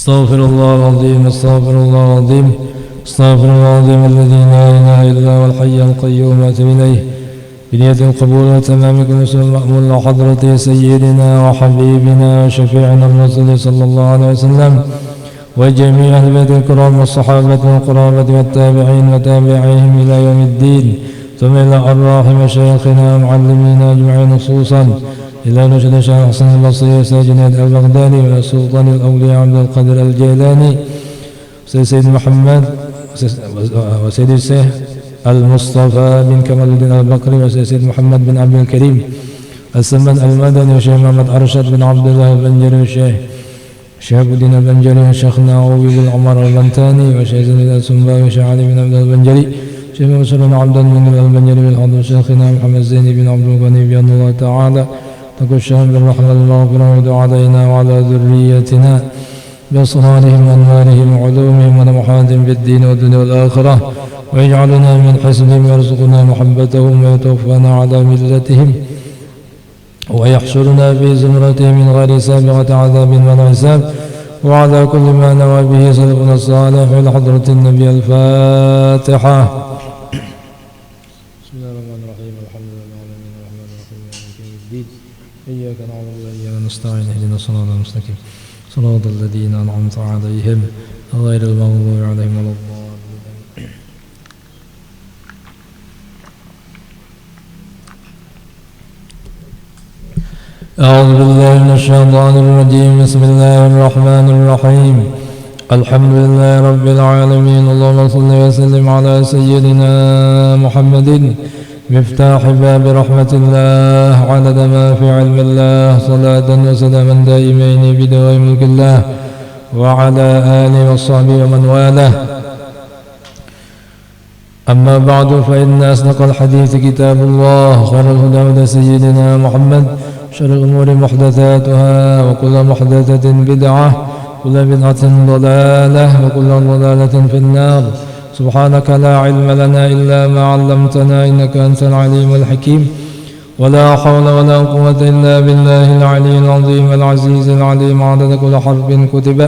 استغفر الله العظيم استغفر الله العظيم استغفر الله العظيم الذي لا إله إلا هو الحي القيوم أتوب إليه بنية القبول وتمام كل سوء المأمول لحضرة سيدنا وحبيبنا وشفيعنا الرسول صلى الله عليه وسلم وجميع أهل بيت الكرام والصحابة والقرابة والتابعين وتابعيهم إلى يوم الدين ثم إلى أرواح مشايخنا ومعلمينا أجمعين خصوصا إلى رشد شيخ حسن البصري وسيدنا البغدادي وإلى سلطان الأولياء عبد القادر الجيلاني سيد محمد وسيد الشيخ المصطفى بن كمال الدين البكري وسيد محمد بن عبد الكريم السمن المدني وشيخ محمد أرشد بن عبد الله البنجري والشيخ شهاب الدين البنجري وشيخ ناوي بن عمر البنتاني وشيخ زيد السنباوي وشيخ علي بن عبد البنجري شيخ مسلم عبد المنعم البنجري بالحضور شيخنا محمد زين بن عبد الغني بأن الله تعالى تقول الشهر بالرحمة المغفرة ودعا علينا وعلى ذريتنا بأسرارهم وأنوارهم وعلومهم ونمحاتهم بالدين والدنيا والآخرة ويجعلنا من حسبهم ويرزقنا محبتهم ويتوفانا على ملتهم ويحشرنا في زمرتهم من غير سابقة عذاب ولا حساب وعلى كل ما نوى به سلفنا الصالح إلى حضرة النبي الفاتحة. بسم الله الرحمن الرحيم الحمد لله العالمين الرحمن الرحيم مالك يوم الدين إياك نعبد وإياك نستعين اهدنا الصراط المستقيم صراط الذين أنعمت عليهم غير المغضوب عليهم ولا الضالين. أعوذ بالله من الشيطان الرجيم بسم الله الرحمن الرحيم الحمد لله رب العالمين اللهم صل وسلم على سيدنا محمد مفتاح باب رحمة الله عدد ما في علم الله صلاة وسلاما دائمين بدوام ملك الله وعلى آله وصحبه ومن والاه. أما بعد فإن أصدق الحديث كتاب الله خير الهدى هدى سيدنا محمد شر الأمور محدثاتها وكل محدثة بدعة وكل بدعة ضلالة وكل ضلالة في النار. سبحانك لا علم لنا إلا ما علمتنا إنك أنت العليم الحكيم ولا حول ولا قوة إلا بالله العلي العظيم العزيز العليم عدد كل حرف كتب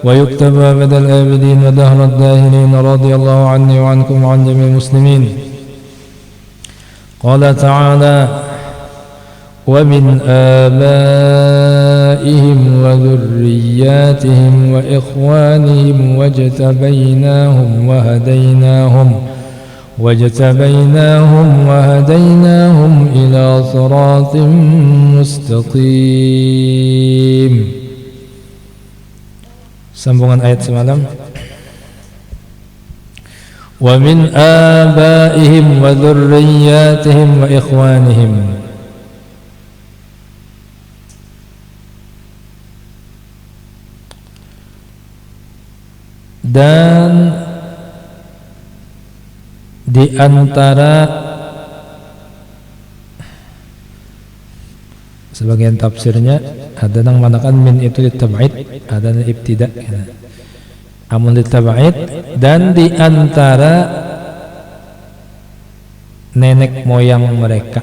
ويكتب أبد الآبدين ودهر الداهرين رضي الله عني وعنكم وعن جميع المسلمين. قال تعالى ومن آبائهم وذرياتهم وإخوانهم واجتبيناهم وهديناهم إلى صراط مستقيم. Sambungan ayat semalam. Wa min abaihim wa dhurriyyatihim wa ikhwanihim. Dan di antara sebagian tafsirnya ada yang mengatakan min itu litab'id, ada yang ibtida. Amun litab'id dan di antara nenek moyang mereka,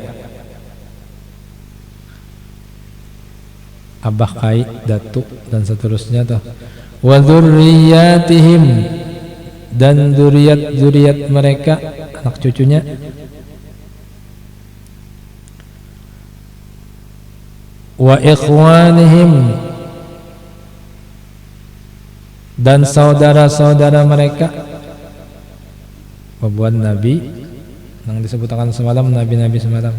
abah kai, datuk dan seterusnya toh. Wa dzurriyyatihim dan zuriat mereka, anak cucunya. Wa ikhwanihim dan saudara-saudara mereka, babuan nabi yang disebutkan semalam, nabi-nabi semalam.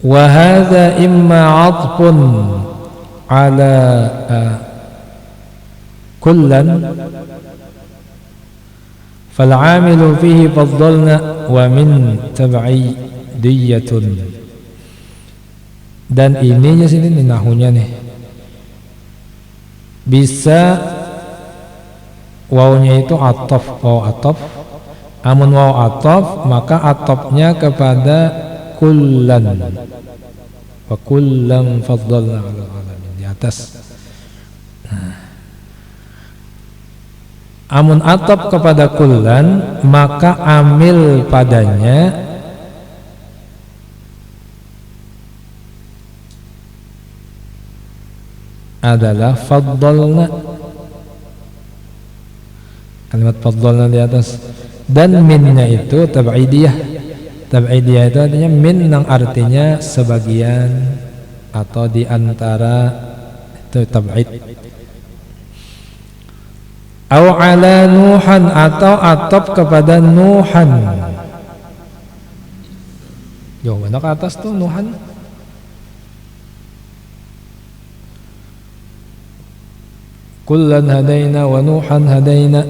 Wa hadza imma 'atfun 'ala kullan fal 'amilu fihi faddalna wa min tab'idiyatun. Dan ininya sini nih nahunya nih, bisa wawunya itu ataf, waw ataf. Amun waw ataf maka atafnya kepada kullan, wa kullan faddalna 'alal 'alamin, di atas. Amun ataf kepada kullan maka amil padanya adalah faddalna, kalimat faddalna di atas, dan minnya itu tab'idiyah. Tab'idiyah itu artinya min yang artinya sebagian atau di antara, itu tab'id. Au ala Nuhan, atau atop kepada Nuhan. Yo, mana ke atas tuh Nuhan? Kullan hadaina wa Nuhan hadaina.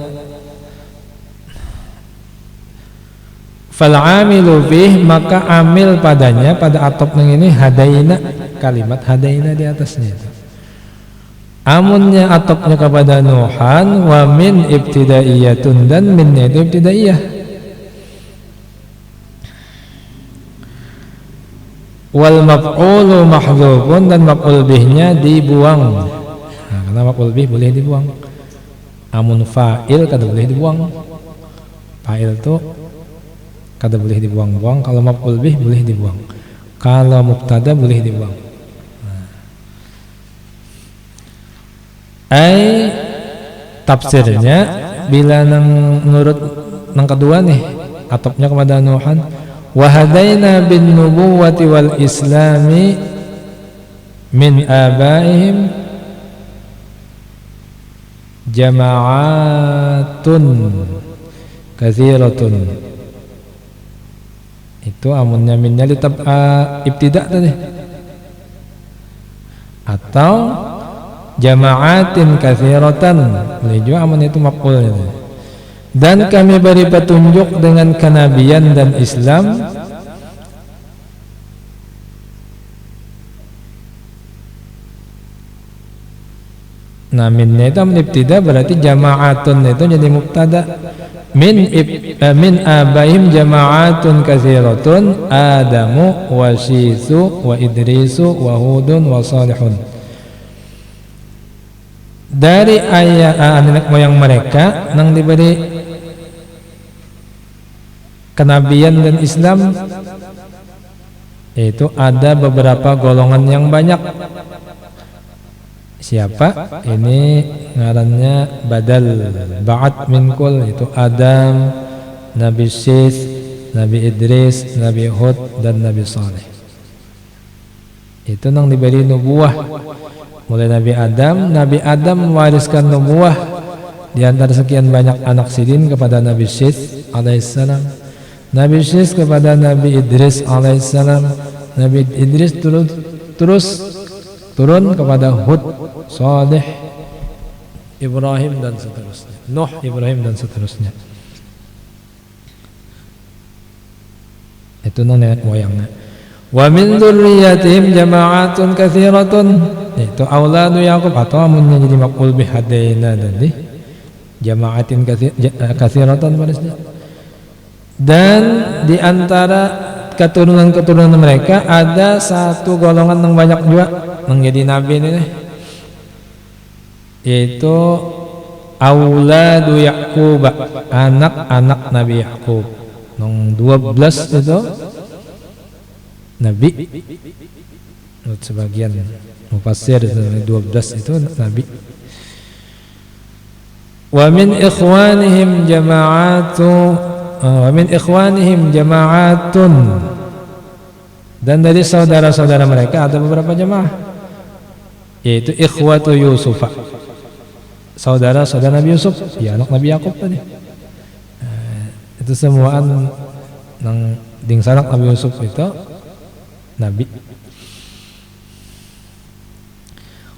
Fal'amilu bih, maka amil padanya, pada atop yang ini hadaina, kalimat hadaina di atasnya itu. Amunnya atopnya kepada Nuhan, wa min ibtidaiyatun, dan minnya itu ibtidaiyah. Wal maf'ulu mahdhufun, dan maf'ul bihnya dibuang. Nah, karena maf'ul bih boleh dibuang. Amun fa'il kada boleh dibuang. Fa'il itu kada boleh dibuang-buang. Kalau maf'ul bih boleh dibuang. Kalau mubtada boleh dibuang. Ai tafsirnya bila menurut yang kedua nih, atopnya kepada Nuhan, wa hadaina bin nubuwati wal islami min abaihim jama'atun katsiratun. Itu amunnya minnya ibtida tadi, atau jama'atin katsiratan, boleh juga amun itu maf'ul. Dan kami beri petunjuk dengan kenabian dan Islam nah minnya itu ibtida, berarti jama'atun itu jadi mubtada. Min abaihim jama'atun katsiratun Adamu wa Syisu wa Idrisu wa Hudun wa Salihun. Dari ayah nenek moyang mereka yang diberi kenabian dan Islam, yaitu ada beberapa golongan yang banyak. Siapa? Ini ngarannya badal, ba'at min kul, itu Adam, Nabi Syith, Nabi Idris, Nabi Hud, dan Nabi Saleh. Itu yang diberi nubuah. Mulai Nabi Adam mewariskan nubuah di antara sekian banyak anak sidin kepada Nabi Syith alaihissalam, Nabi Syith kepada Nabi Idris alaihissalam, Nabi Idris terus turun kepada Hud, Saleh, Ibrahim dan seterusnya, Nuh, Ibrahim dan seterusnya. Itu nenek moyangnya. Wa min dzurriyyatihim jama'atun katsiratun, itu auladu Yaqub, atau amunnya jadi maqul bih hadaina tadi, jama'atin katsiratan barisnya. Dan di antara keturunan-keturunan mereka ada satu golongan yang banyak juga menjadi nabi ini, yaitu auladu Yaqub, anak-anak Nabi Yaqub. Nong 12 itu nabi, menurut sebagian mufassir 12 itu nabi. Wa min ikhwanihim jama'atun, dan dari saudara-saudara mereka ada beberapa jemaah, yaitu ikhwatu Yusuf, saudara-saudara Nabi Yusuf, ya anak Nabi Yakub tadi. Itu semuaan nang dingsanak Nabi Yusuf itu nabi.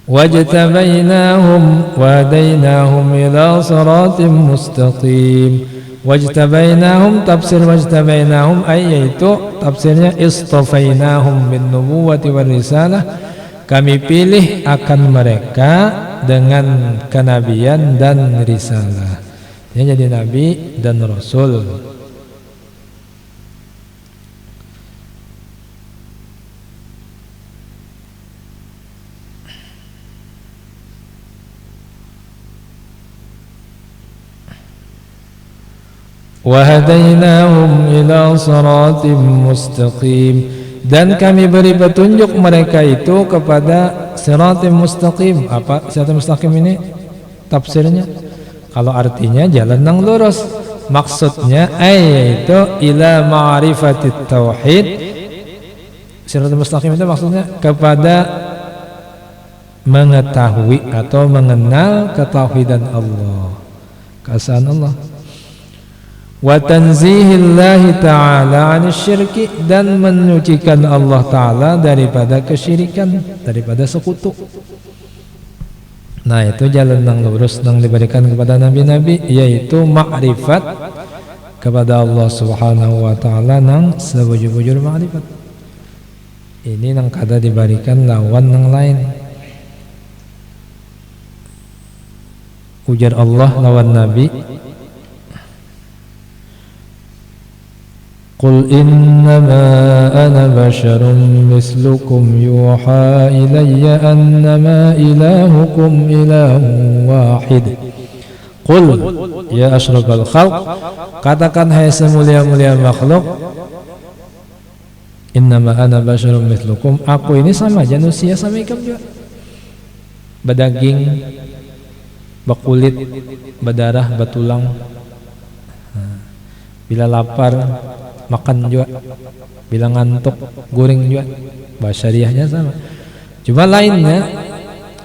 Wajtabainahum wa hadainahum ila siratim mustaqim. Wajtabainahum, tafsir wajtabainahum yaitu tafsirnya istafainahum bin nubuwati wal risalah, kami pilih akan mereka dengan kenabian dan risalah. Dia jadi nabi dan rasul. Wa hadainahum ila siratim mustaqim, dan kami beri petunjuk mereka itu kepada siratim mustaqim. Apa siratim mustaqim ini tafsirnya? Kalau artinya jalan yang lurus, maksudnya yaitu ila ma'rifatit tauhid. Siratim mustaqim itu maksudnya kepada mengetahui atau mengenal ketauhidan Allah, keesaan Allah. Wa tanzihillahi ta'ala 'anil syirki, dan menyucikan Allah taala daripada kesyirikan, daripada sekutu. Nah, itu jalan yang lurus yang diberikan kepada nabi-nabi, yaitu ma'rifat kepada Allah Subhanahu wa taala nang sebujur-bujur ma'rifat. Ini nang kada diberikan lawan yang lain. Ujar Allah lawan nabi, Qul innama ana basharun mislukum yuha ilayya annama ilahukum ilahun wahid. Qul ya asyrafal khalq, katakan hai semulia-mulia makhluk, innama ana basharun mislukum, aku ini sama manusia sama kamu juga, badaging, bakulit, badarah, batulang. Bila lapar makan juga, bila ngantuk goreng juga, basyariahnya sama. Cuma lainnya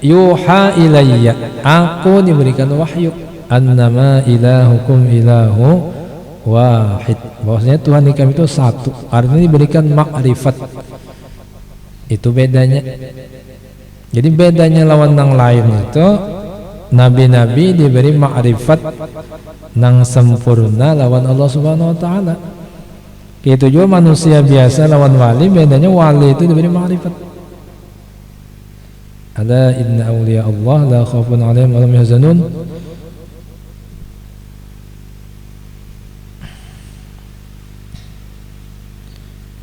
yuha ilayya, aku diberikan wahyu, annama ilahukum ilahu wahid, bahwasanya Tuhan kami itu satu, artinya diberikan makrifat. Itu bedanya. Jadi bedanya lawan yang lain itu, nabi-nabi diberi makrifat nang sempurna lawan Allah Subhanahu wa taala. Itu juga manusia biasa lawan wali, bedanya wali itu diberi makrifat. Ala inna awliya Allah la khaufun 'alaihim wa la hum yahzanun.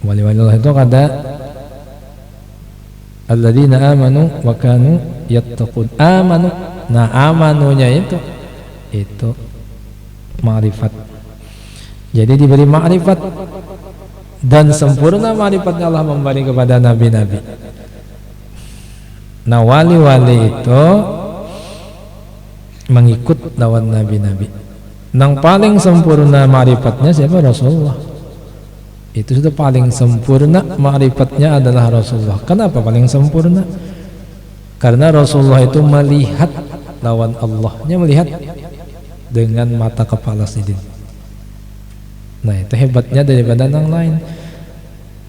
Wali-wali Allah itu kada alladzina amanu wa kanu yattaqun. Amanu, nah amanunya itu makrifat. Jadi diberi makrifat, dan sempurna makrifatnya Allah memberi kepada nabi-nabi. Nah, wali-wali itu mengikut lawan nabi-nabi. Yang paling sempurna makrifatnya siapa? Rasulullah. Itu sudah paling sempurna makrifatnya adalah Rasulullah. Kenapa paling sempurna? Karena Rasulullah itu melihat lawan Allahnya, melihat dengan mata kepala sendiri. Nah, itu hebatnya daripada yang lain.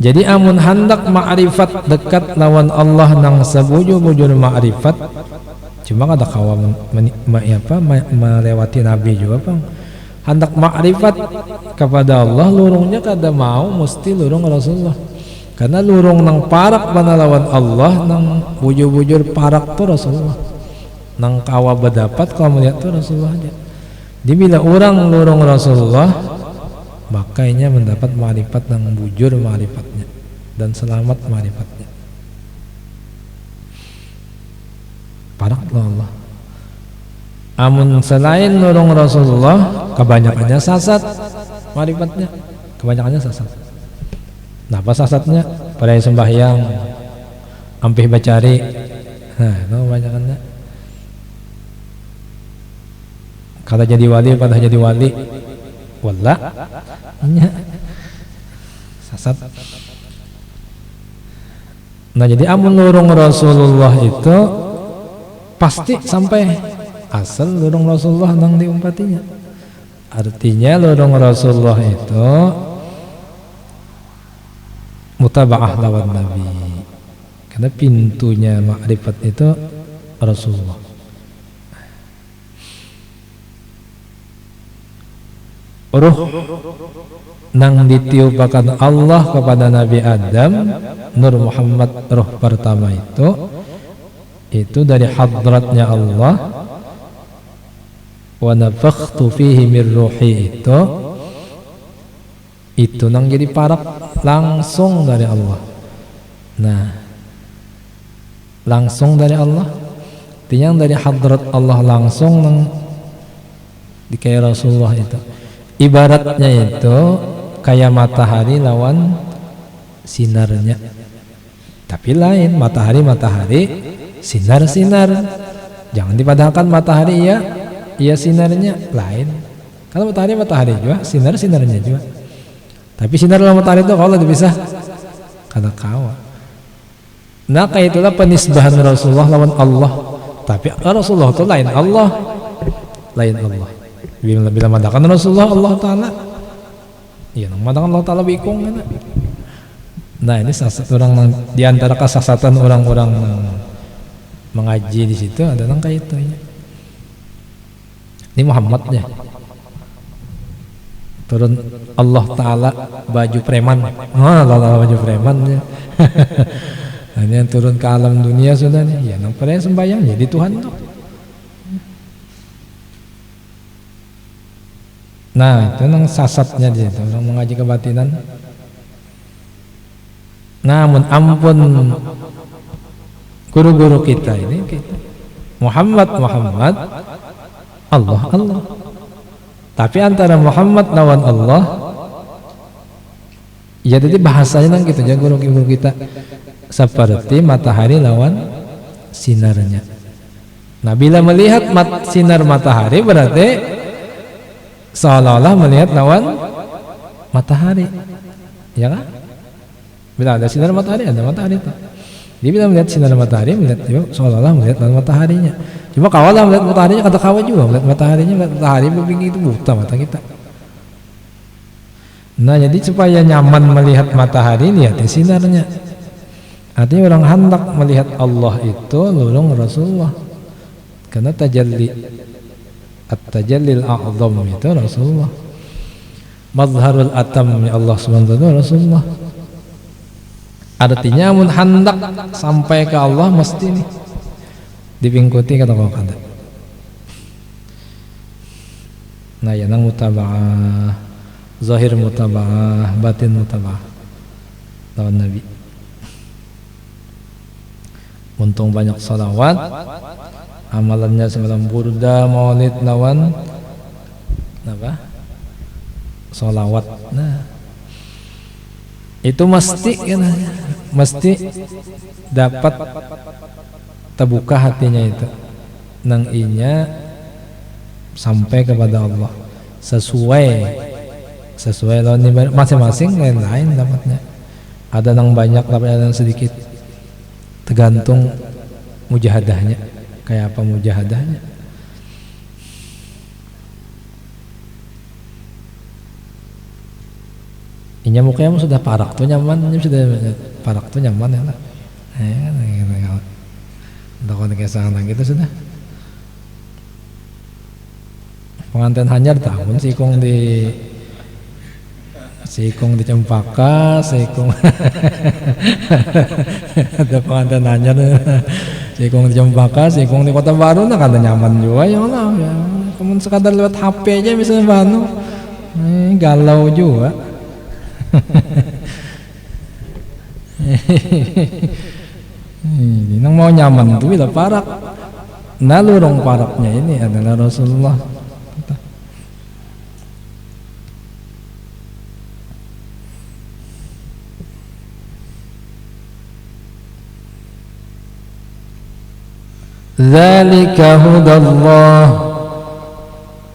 Jadi amun hendak ma'rifat dekat lawan Allah nang sebujur-bujur ma'rifat, cuma kada kawa melewati nabi juga bang. Hendak ma'rifat kepada Allah, lurungnya kada mau mesti lurung Rasulullah. Karena lurung nang parak pada lawan Allah, nang bujur-bujur parak tu Rasulullah. Nang kawa berdapat kalau melihat tu Rasulullah aja. Jadi bila orang lurung Rasulullah, makanya mendapat ma'rifat yang bujur ma'rifatnya dan selamat ma'rifatnya. Paraklah Allah. Amun selain nurung Rasulullah, kebanyakannya sasat ma'rifatnya, kebanyakannya sasat. Nah, apa sasatnya? Pada sembahyang, ampih bacari. Nah, itu kebanyakannya. Kalau jadi wali, pada jadi wali, wallah, sasat. Nah, jadi amun lurung Rasulullah itu pasti sampai asal lurung Rasulullah nang diumpatinya. Artinya lurung Rasulullah itu mutabaah lawan Nabi, karena pintunya makrifat itu Rasulullah. Ruh nang ditiupakan Allah kepada Nabi Adam, Nur Muhammad, ruh pertama itu dari hadratnya Allah. Wa nafakhtu fihi min ruhi, itu nang jadi parak langsung dari Allah. Nah, langsung dari Allah, artinya dari hadrat Allah langsung nang di kayak Rasulullah itu. Ibaratnya itu kayak matahari lawan sinarnya, tapi lain matahari sinar-sinar. Jangan dipadahkan matahari iya sinarnya lain. Kalau matahari juga, sinarnya juga. Tapi sinar lawan matahari itu kalau dipisah kata kawa. Nah kayak itulah penisbahan Rasulullah lawan Allah. Tapi Rasulullah itu lain Allah. Bila madakan Rasulullah Allah Ta'ala, iya madakan Allah Ta'ala bikung. Nah ini salah satu orang diantara kesesatan orang-orang mengaji di situ ada yang kayak itu ya. Ini Muhammadnya turun Allah Ta'ala baju preman, baju preman ya. Nah, ini yang turun ke alam dunia sudah nih, ya nampaknya sembahyang jadi Tuhan tuh. Nah itu yang sasatnya dia, orang mengaji kebatinan. Namun ampun guru-guru kita ini kita Muhammad Allah. Tapi antara Muhammad lawan Allah, ya jadi bahasanya nang gitu aja guru-guru kita seperti matahari lawan sinarnya. Nah bila melihat sinar matahari berarti seolah-olah melihat lawan matahari, ya kan? Bila ada sinar matahari ada matahari tuh. Dia bila melihat sinar matahari melihat juga seolah-olah melihat lawan mataharinya. Cuma kawal lah melihat mataharinya kata kawal juga melihat matahari begitu buta mata kita. Nah jadi supaya nyaman melihat matahari lihat sinarnya. Artinya orang hendak melihat Allah itu lulung Rasulullah. Karena at-tajallil a'zam itu Rasulullah. Mazharul atam Allah SWT Rasulullah. Artinya mun hendak sampai ke Allah mesti nih dipingkuti kata kau kata. Nah ya nang mutaba'ah, zahir mutaba'ah, batin mutaba'ah lawan Nabi. Untung banyak salawat, amalannya semalam burda, maulid lawan apa? Salawat. Nah itu mesti dapat terbuka hatinya itu nang inya sampai kepada Allah sesuai lawan masing-masing lain-lain dapatnya. Ada nang banyak tapi ada nang sedikit, tergantung mujahadahnya kayak apa mujahadahnya. Inya mukanya sudah parak tuh nyaman, sudah parak tuh nyaman ya lah. Kalau kesangan gitu sudah. Pengantin hanyar tahun sikung di Cempaka, sikung ada pengantin hanyar sikung di Cempaka, sikung di Kota Baru, nah kada nyaman juga ya lah. Kemudian sekadar lewat HP aja misalnya Banu, galau juga. Ini nang mau nyaman tuh bila parak. Nah lurung paraknya ini adalah Rasulullah. Zalika hudallah.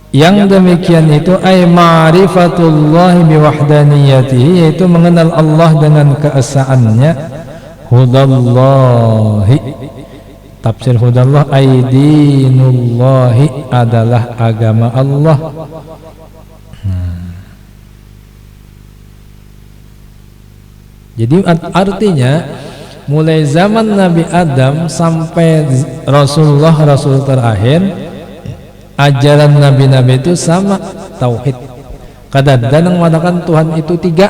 Yang demikian itu ay ma'rifatullah biwahdaniyatihi, yaitu mengenal Allah dengan keesaannya. Hudallahi, tafsir hudallah ay dinullahi, adalah agama Allah. Jadi artinya mulai zaman Nabi Adam sampai Rasulullah Rasul terakhir, ajaran nabi-nabi itu sama tauhid. Kadang-kadang yang mengatakan Tuhan itu tiga.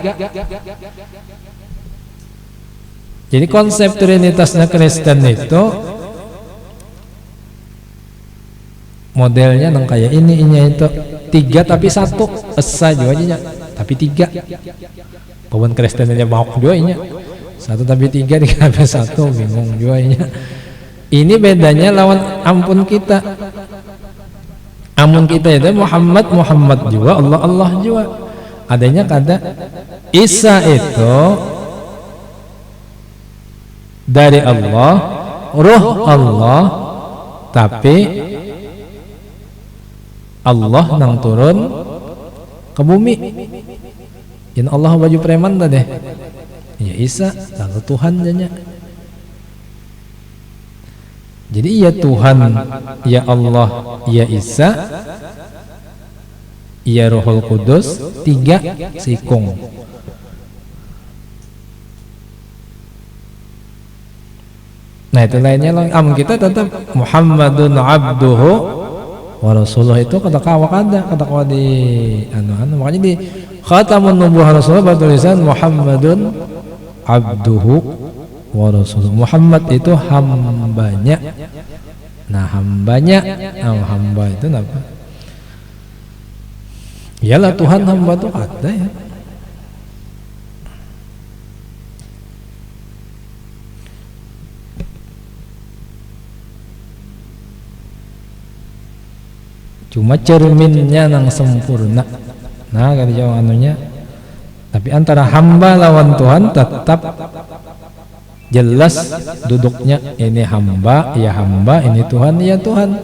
Jadi konsep trinitasnya Kristen itu modelnya nang kayak ini itu tiga tapi satu, esa juga aja tapi tiga. Kawan Kristen aja mau juga ini satu tapi tiga dikata satu, bingung juga ini. Ini bedanya lawan ampun kita. Amun kita itu Muhammad juga, Allah juga. Adanya kata Isa itu dari Allah, ruh Allah, tapi Allah nang turun ke bumi. In Allah baju preman tadi. Ya Isa lalu Tuhan janya. Jadi ya Tuhan, ya Allah, ya Isa, ya Rohul Kudus, tiga sikung. Nah itu lainnya kita tetap Muhammadun abduhu wa rasuluh, itu kata kawak ada kata kawak di makanya di khatamun nubuwah Rasulullah bertulisan Muhammadun abduhu wa rasuluh. Muhammad itu hambanya. Nah hambanya, hamba itu apa? Iyalah Tuhan, hamba itu ada ya. Cuma cerminnya nang sempurna. Nah kata jawab anunya. Tapi antara hamba lawan Tuhan tetap jelas duduknya. Ini hamba, ya hamba, ini Tuhan, ya Tuhan.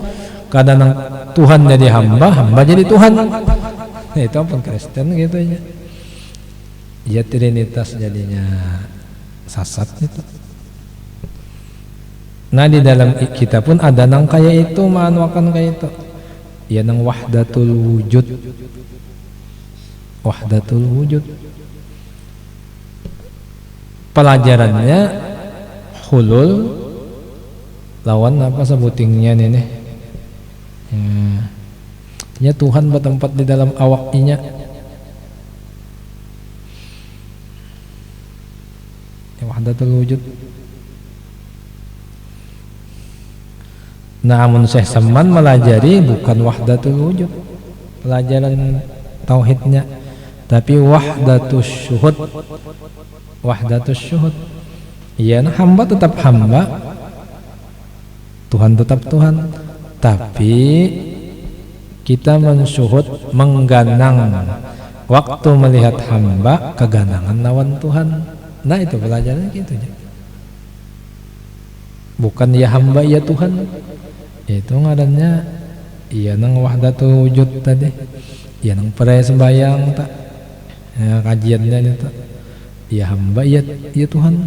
Kadang Tuhan jadi hamba, hamba jadi Tuhan. Nah, itu apa Kristen gitu ya. Ya Trinitas jadinya sasat itu. Nah di dalam kita pun ada nang kayak itu, manuakan kayak itu. Ya nang wahdatul wujud. Wahdatul wujud. Pelajarannya hulul lawan apa sebutingnya nih. Ya Tuhan bertempat di dalam awaknya. Ya wahdatul wujud. Namun Syekh Saman melajari bukan wahdatul wujud, pelajaran tauhidnya, tapi wahdatus syuhud. Wahdatus syuhud. Ya, hamba tetap hamba, Tuhan tetap Tuhan, tapi kita mensyuhud, mengganang waktu melihat hamba keganangan lawan Tuhan. Nah itu pelajaran gitu ya. Bukan ya hamba ya Tuhan. Itu ngarannya iya nang wahdatul wujud tadi, iya nang peraya sembayang tak ya, kajiannya itu iya hamba iya Tuhan,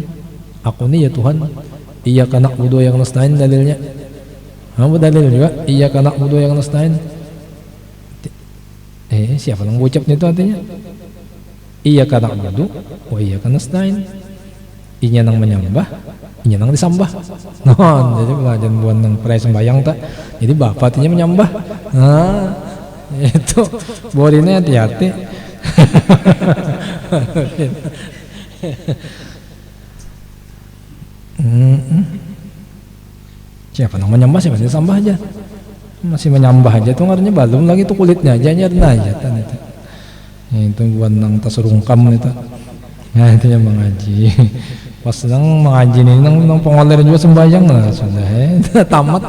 aku nih ya Tuhan, iya kanak budo yang nasta'in dalilnya. Apa dalil juga iya kanak budo yang nasta'in. Siapa yang ucap itu artinya iya kanak budo, oh iya kanak nasta'in, inya nang menyembah, inya nang disambah. Nah, jadi pelajaran buat nang peraya sembayang tak. Jadi bapaknya menyembah. Nah, itu borinnya hati-hati. Siapa nang menyembah, siapa disambah aja. Masih menyembah aja tuh artinya belum lagi tuh kulitnya aja nyerna aja kan itu. Itu buat nang tasurungkam itu. Nah, itu yang mengaji. Pas nang mengaji nih nang pengoler juga sembahyang lah sudah tamat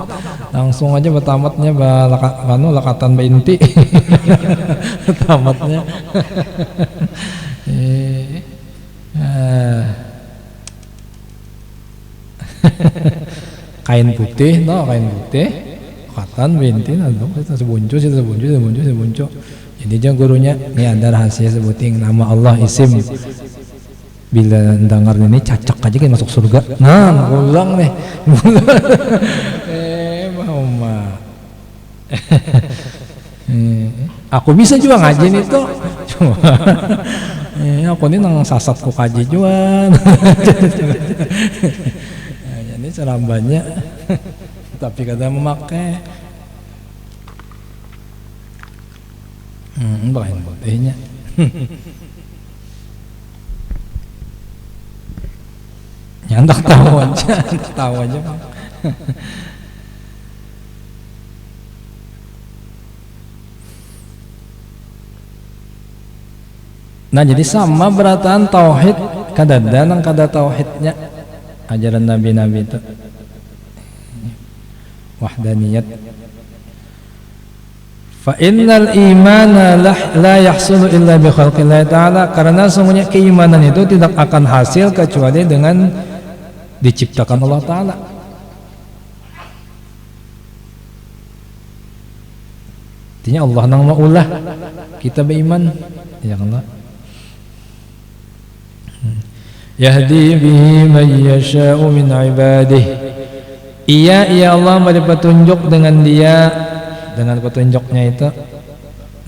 langsung aja bertamatnya lakatan inti. Tamatnya kain putih kain putih lakatan inti kita sebuncu. Jadi jangan gurunya ini ada rahasia sebuting nama Allah isim. Bila dengar ini cacak aja kan masuk surga. Nah, ulang nih. Mama. Aku bisa juga ngaji itu. Cuma aku ini nang sasat ku kaji juga. Jadi ceramahnya tapi kata memakai bahan putihnya. Nyantak tahu aja Bang. Nah jadi sama berataan tauhid kadada nang kada tauhidnya ajaran nabi-nabi itu wahdaniyat. Fa innal imana la yahsulu illa bi khalqillah ta'ala, karena sungguhnya keimanan itu tidak akan hasil kecuali dengan diciptakan Allah Ta'ala. artinya Allah nang maulah kita beriman ya Allah. Yahdi bihi man yasha'u min ibadihi. Iya ya Allah memberi petunjuk dengan dia, dengan petunjuknya itu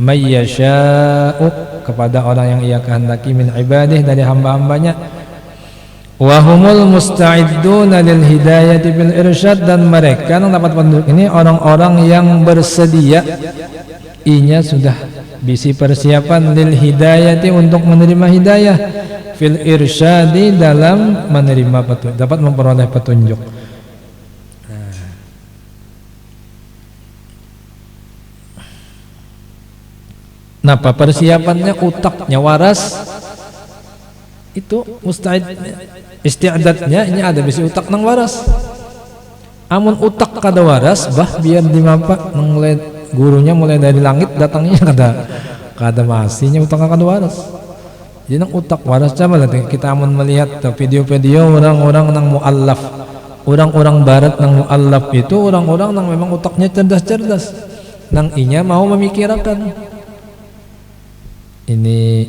may yasha'u kepada orang yang ia kehendaki min ibadihi dari hamba-hambanya. Wa humul musta'idduna lil hidayati bil irsyad, dan mereka yang dapat petunjuk ini orang-orang yang bersedia, inya sudah bisi persiapan lil hidayati untuk menerima hidayah, fil irsyadi dalam menerima petunjuk, dapat memperoleh petunjuk. Napa persiapannya? Utaknya waras itu musta'id, isti'adatnya ini ada bisi utak nang waras. Amun utak kada waras bah biar dimampak nang gurunya mulai dari langit datangnya kada masihnya utak kada waras. Jadi nang utak waras coba lah kita amun melihat video-video orang-orang nang muallaf, orang-orang barat nang muallaf itu orang-orang nang memang utaknya cerdas-cerdas, nang inya mau memikirkan ini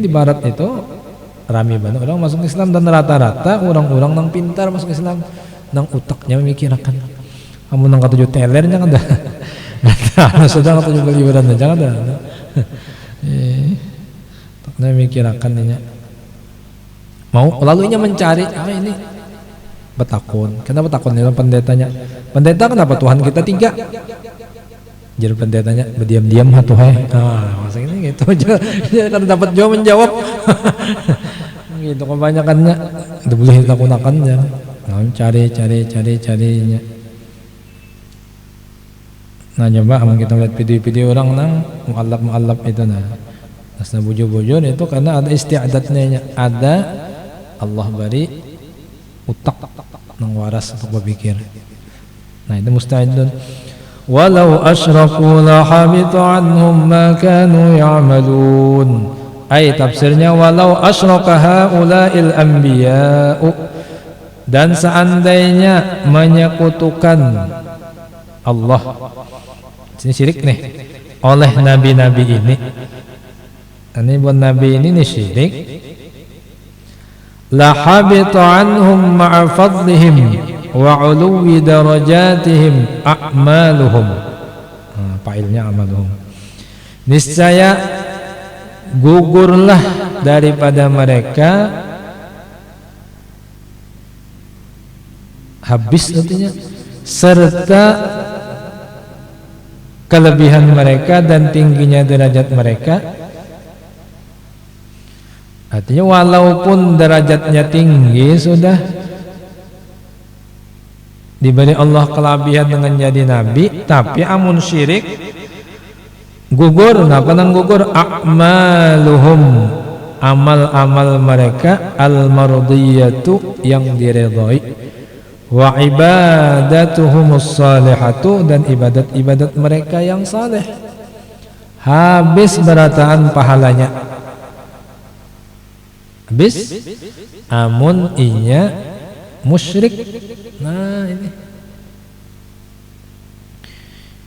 di barat itu rame banget orang masuk Islam, dan rata-rata orang-orang nang pintar masuk Islam nang utaknya memikirkan. Kamu nang katujuh telernya kan dah sudah katujuh beliuran jangan dah utaknya memikirkan ini mau lalu inya mencari ini betakun. Kenapa betakun itu pendetanya? Pendeta kenapa Tuhan kita tiga? Jadi pendetanya berdiam-diam Tuhan. Masa ini gitu aja. Kan dapat menjawab. Gitu kebanyakannya itu boleh lakukannya. Cari-carinya. Nah coba kita lihat video-video orang nang muallaf itu asna bujur-bujur itu karena ada isti'adatnya, ada Allah beri utak nang waras untuk berpikir. Nah itu musta'idun. Walau asyraku la habita anhum ma kanu ya'malun. Tafsirnya walau asyraka haula'il anbiya'u, dan seandainya menyekutukan Allah, ini syirik nih, oleh nabi-nabi ini buat nabi ini syirik, la habita anhum ma'a fadlihim wa uluwi darajatihim a'maluhum. Fa'ilnya amaluhum. Niscaya gugurlah daripada mereka, habis artinya, serta kelebihan mereka dan tingginya derajat mereka. Artinya walaupun derajatnya tinggi sudah diberi Allah kelebihan dengan jadi nabi, tapi amun syirik gugur. Napa nang gugur? A'maluhum, amal-amal mereka, al-mardiyatu yang diredhoi, wa ibadatuhumus salihatu, dan ibadat-ibadat mereka yang saleh, habis berataan pahalanya. Habis amun inya musyrik. Nah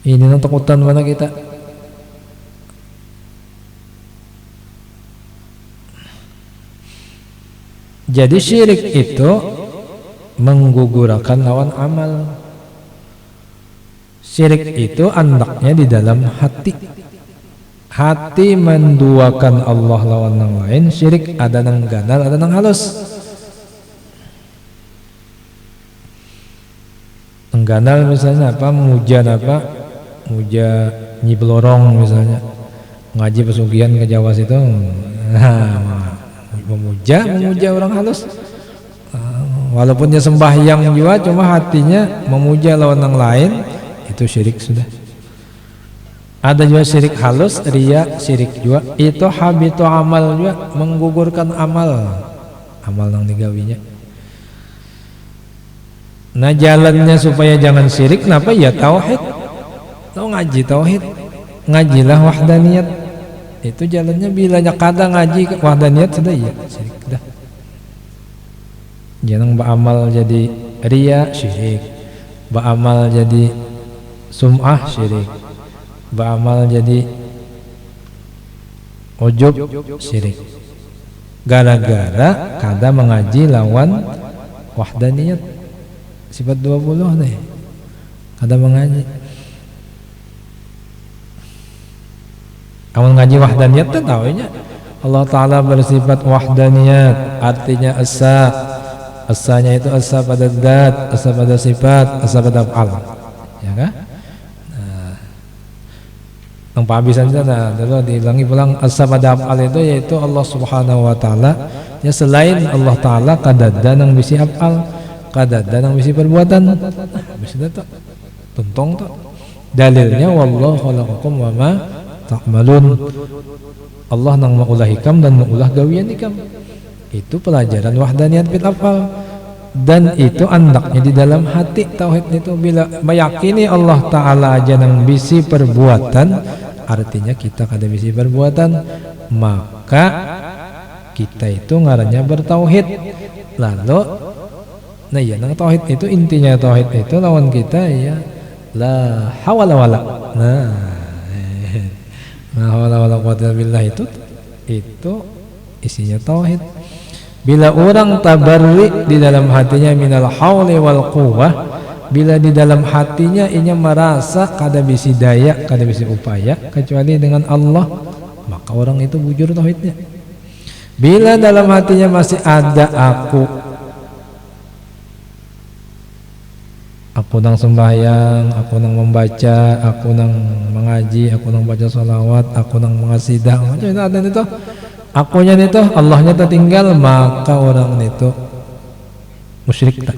ini takutan mana kita. Jadi syirik itu menggugurkan lawan amal. Syirik itu andaknya di dalam hati. Hati menduakan Allah lawan yang lain. Syirik ada nang ganal, ada nang halus. Mengganal misalnya apa, muja Nyi Blorong misalnya, ngaji pesugihan ke Jawa situ, memuja orang halus, walaupun dia sembahyang juga, cuma hatinya memuja lawan yang lain, itu syirik sudah. Ada juga syirik halus, riya, syirik juga, itu habitu amal juga, menggugurkan amal yang digawinya. Nah jalannya supaya jangan syirik, kenapa? Ya tauhid. Tahu ngaji tauhid, ngajilah wahdaniyat. Itu jalannya. Bilanya kadang ngaji wahdaniyat sudah ya syirik dah. Jangan beramal jadi riya, syirik. Beramal jadi sum'ah syirik, beramal jadi ujub syirik, gara-gara kada mengaji lawan wahdaniyat sifat 20 nih, kada mengaji. Kamu ngaji wahdaniyat kan tahunya Allah Ta'ala bersifat wahdaniyat, artinya esa. Esanya itu esa pada zat, esa pada sifat, esa pada af'al, ya kan? Yang penghabisan sana terus diulangi pulang, esa pada af'al itu yaitu Allah Subhanahu Wa Ta'ala. Ya selain Allah Ta'ala kadada nang bisi af'al, kadada nang bisi perbuatan. Bisa itu tuntong tuh. Dalilnya wallahu khalaqakum wa ma ta'malun. Allah nang maulah hikam dan maulah gawian hikam. Itu pelajaran wahdaniyat fil af'al, dan itu andaknya di dalam hati tauhid itu. Bila meyakini Allah Ta'ala aja nang bisi perbuatan, artinya kita kada bisi perbuatan, maka kita itu ngarannya bertauhid. Lalu nah ya nang tauhid itu intinya, tauhid itu lawan kita ya la hawala wala. Nah hawala wala quwwata billah itu isinya tauhid. Bila orang tabarri di dalam hatinya minal hauli wal quwwah, bila di dalam hatinya inya merasa kada bisi daya, kada bisi upaya kecuali dengan Allah, maka orang itu bujur tauhidnya. Bila dalam hatinya masih ada aku nang sembahyang, aku nang membaca, aku nang mengaji, aku nang baca salawat, aku nang mengasidah, macam itu ada itu, akunya itu Allahnya tertinggal, maka orang itu musyrik tak.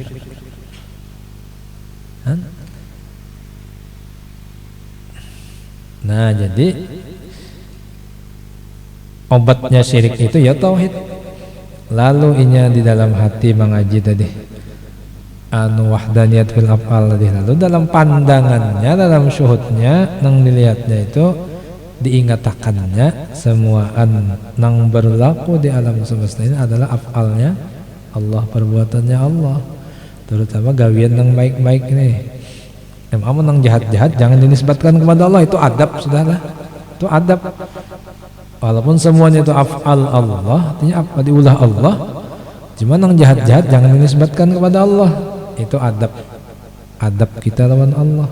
Nah jadi obatnya syirik itu ya tauhid. Lalu inya di dalam hati mengaji tadi anu wahdaniyat fil af'al tadi, lalu dalam pandangannya, dalam syuhudnya nang dilihatnya itu diingatakannya semua nang berlaku di alam semesta ini adalah af'alnya Allah, perbuatannya Allah, terutama gawian nang baik-baik nih. Amun nang jahat-jahat jangan dinisbatkan kepada Allah, itu adab sudahlah, itu adab. Walaupun semuanya itu af'al Allah, artinya apa diulah Allah, cuma nang jahat-jahat jangan dinisbatkan kepada Allah, itu adab. Adab kita lawan Allah.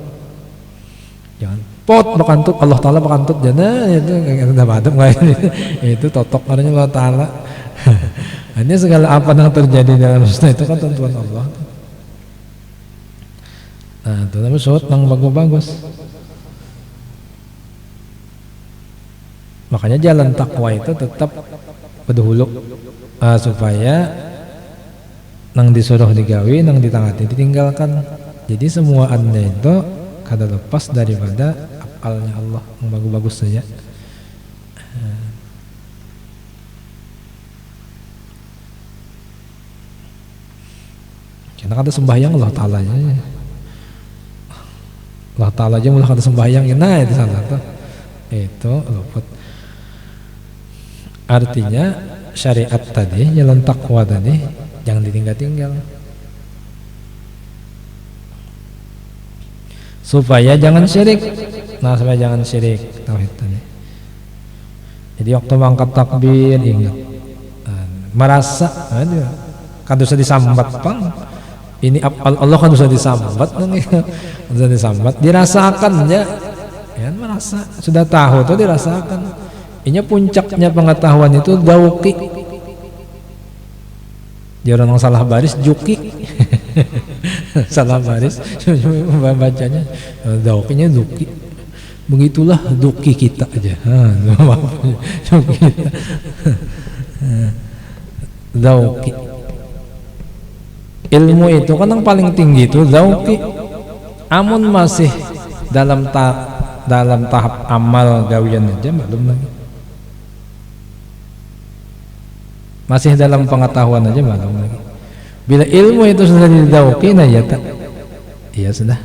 Jangan pot bakantut Allah Ta'ala bakantut jana, itu kayak adab itu totok orangnya Allah Ta'ala. Ini segala apa yang terjadi dalam semesta itu kan tentuan Allah. Nah, itu namanya surat yang bagus-bagus. Makanya jalan takwa itu tetap berdahulu supaya nang disuruh digawi, nang ditangati ditinggalkan. Jadi semua anda itu kada lepas daripada afalnya Allah yang bagus-bagus saja. Karena kada sembahyang Allah Ta'ala nya. Allah Ta'ala aja mulai kada sembahyang, nah itu salah tuh. Itu luput. Artinya syariat tadi, jalan takwa tadi jangan ditinggal-tinggal, supaya jangan syirik. Nah, supaya jangan syirik tauhid tadi. Jadi waktu mengangkat takbir ingat, merasa kan usah disambat pang. Ini Allah kan usah disambat, usah disambat, dirasakan ya, merasa sudah tahu tuh dirasakan. Ini puncaknya pengetahuan itu dauki. Dia orang salah baris juki. Salah baris bacanya daukinya duki. Begitulah duki kita aja. Dauki. Ilmu itu kan yang paling tinggi itu dauki. Amun masih dalam tahap amal gawian aja belum lagi. Masih dalam pengetahuan aja malam lagi. Bila ilmu itu sudah didauki, nah ya tak, iya sudah.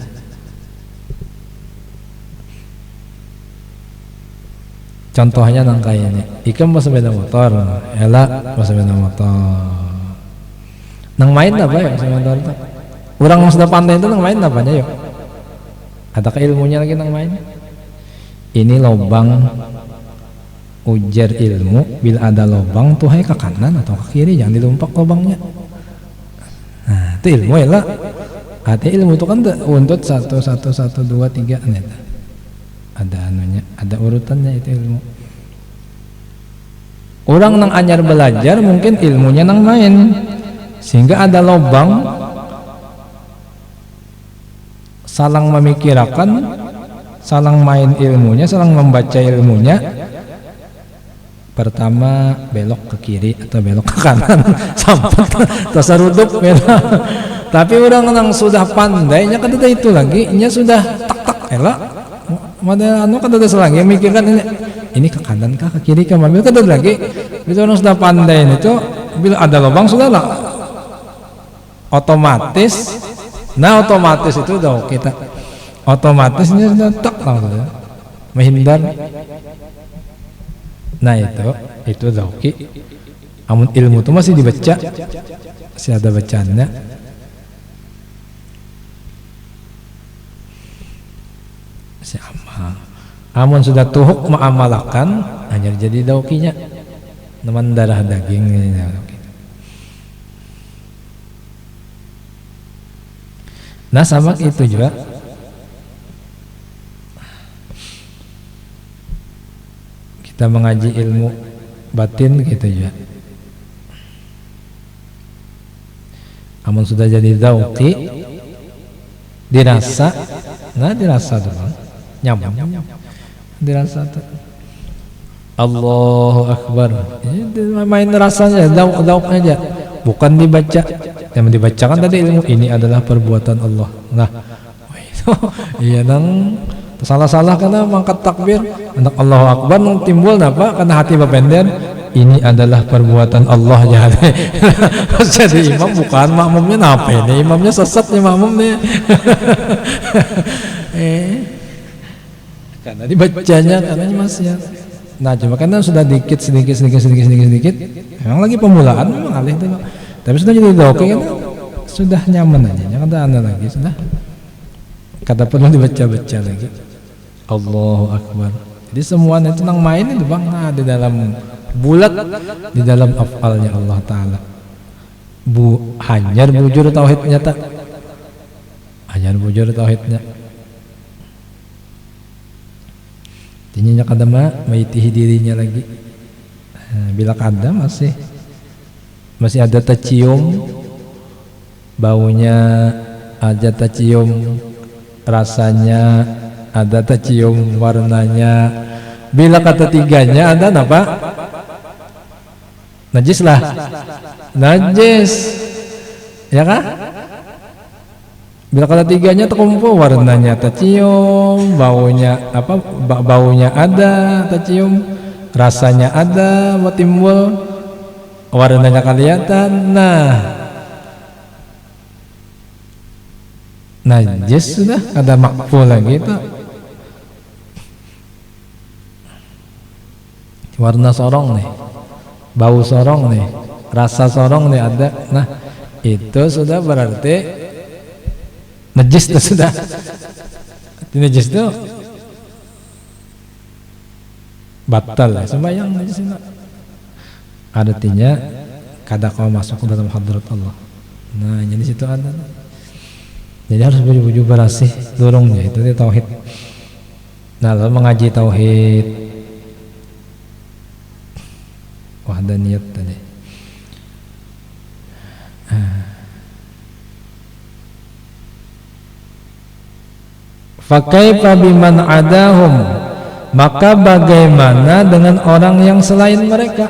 Contohnya nang kayaknya, ikam mau sepeda motor, elak mau sepeda motor. Nang main apa ya sepeda motor? Orang yang sudah pandai itu nang main apanya yuk? Adakah ilmunya lagi nang main? Ini lobang ujar ilmu, bila ada lobang tuh ke kanan atau ke kiri, jangan dilumpak lobangnya. Nah itu ilmu ya lah. Hati ilmu itu kan untuk 1, 1, 1, 2, 3 ada anunya, ada urutannya itu ilmu. Orang nang anyar belajar mungkin ilmunya nang main, sehingga ada lobang salang memikirkan, salang main ilmunya, salang membaca ilmunya. Pertama belok ke kiri atau belok ke kanan sampai tasarudup ya. Tapi orang yang sudah pandainya kan itu lagi, nya sudah tak elak. Mana anu kan ada selagi mikirkan ini ke kanan kah ke kiri kah, mobil kan ada lagi. Bila orang sudah pandai itu, bila ada lubang sudah lah otomatis. Nah otomatis itu udah kita otomatisnya sudah tak langsung menghindar. Nah itu udah oke. Amun ilmu itu masih dibaca, masih ada bacaannya. Si amal. Amun sudah tuhuk mengamalkan, hanya jadi daukinya, teman darah daging. Nah sama itu juga. Kita mengaji ilmu batin gitu juga. Amun sudah jadi dauki, dirasa, nah dirasa dulu, nyaman, dirasa tuh. Allahu Akbar, main rasanya, dauk aja, bukan dibaca. Yang dibacakan tadi ilmu ini adalah perbuatan Allah. Nah, iya nang salah-salah karena mangkat takbir, anak Allahu Akbar nang timbul napa karena hati bapenden. Ini adalah perbuatan Allah jadi. Jadi imam bukan makmumnya napa ini? Imamnya sesat nih makmumnya. Karena dibacanya karena masih. Nah cuma karena sudah sedikit. Memang lagi pemulaan memang alih itu. Tapi sudah jadi oke kan? Sudah nyaman aja. Jangan ada anda lagi sudah. Kata perlu dibaca lagi. Allahu Akbar. Jadi semuanya itu nang main itu bang, nah, di dalam bulat di dalam afalnya Allah Ta'ala. Hanyar bujur tauhidnya tak? Hanyar bujur tauhidnya. Tinyinya kadama maitihi dirinya lagi. Bila kada masih ada tercium baunya, ada tercium rasanya, ada tercium warnanya. Bila kata tiganya ada apa? Najis lah, najis, ya kan? Bila kata tiganya terkumpul, warnanya tercium, baunya apa? Baunya ada, tercium, rasanya ada, mau timbul, warnanya kelihatan. Nah, najis sudah, ada makful lagi itu. Warna sorong nih, bau sorong nih, rasa sorong nih ada. Nah itu sudah berarti najis itu sudah. Najis itu batal ya, sembahyang najis itu. Artinya kada kau masuk ke dalam hadrat Allah. Nah jadi situ ada. Jadi harus baju-baju bersih durungnya itu dia tauhid. Nah lalu mengaji tauhid wahdaniyat tadi. Fakaifa biman adahum, maka bagaimana dengan orang yang selain mereka?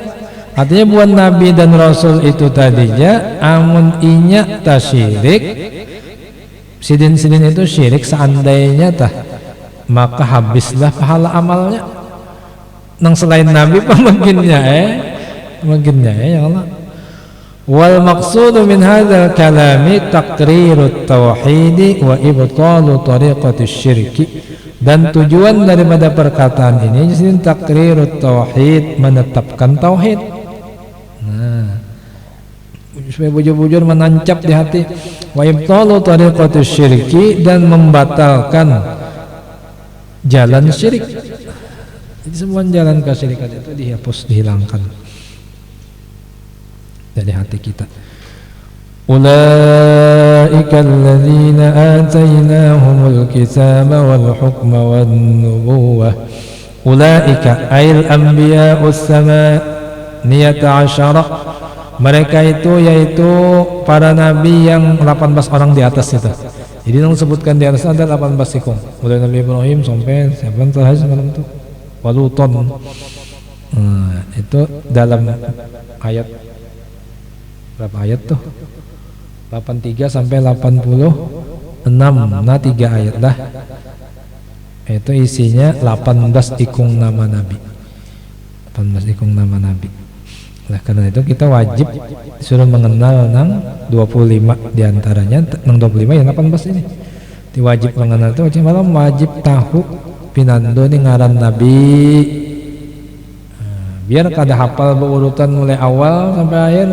Artinya buat Nabi dan Rasul itu tadinya amun inya tasyirik, sidin itu syirik seandainya tah, maka habislah pahala amalnya. Nang selain Nabi pemaginnya ya Allah. Wal maqsudu min hadzal kalami taqrirut tauhid wa ibtalu tariqatish syirki. Dan tujuan daripada perkataan ini jadi taqrirut tauhid, menetapkan tauhid. Nah, supaya bujur-bujur menancap di hati. Wa ibtalu tariqatish syirki, dan membatalkan jalan syirik. Jadi semua jalan kesyirikan itu dihapus, dihilangkan dari hati kita. Ulaika alladzina atainahumul kitaba wal hukma wan nubuwah. Ulaika ayil anbiya'us samaniyata asyara. Mereka itu yaitu para nabi yang 18 orang di atas itu. Jadi yang disebutkan di atas ada 18 ikung. Mulai Nabi Ibrahim sampai siapa yang terakhir semalam itu? Waluton. Itu dalam ayat berapa ayat tuh? 83 sampai 86. Nah 3 ayat dah. Itu isinya 18 ikung nama nabi. 18 ikung nama nabi. Nah karena itu kita wajib suruh mengenal nang 25 diantaranya, nang 25 ya 18 ini. Wajib mengenal itu malam wajib tahu pinando nih ngaran nabi. Biar kada hafal berurutan mulai awal sampai akhir.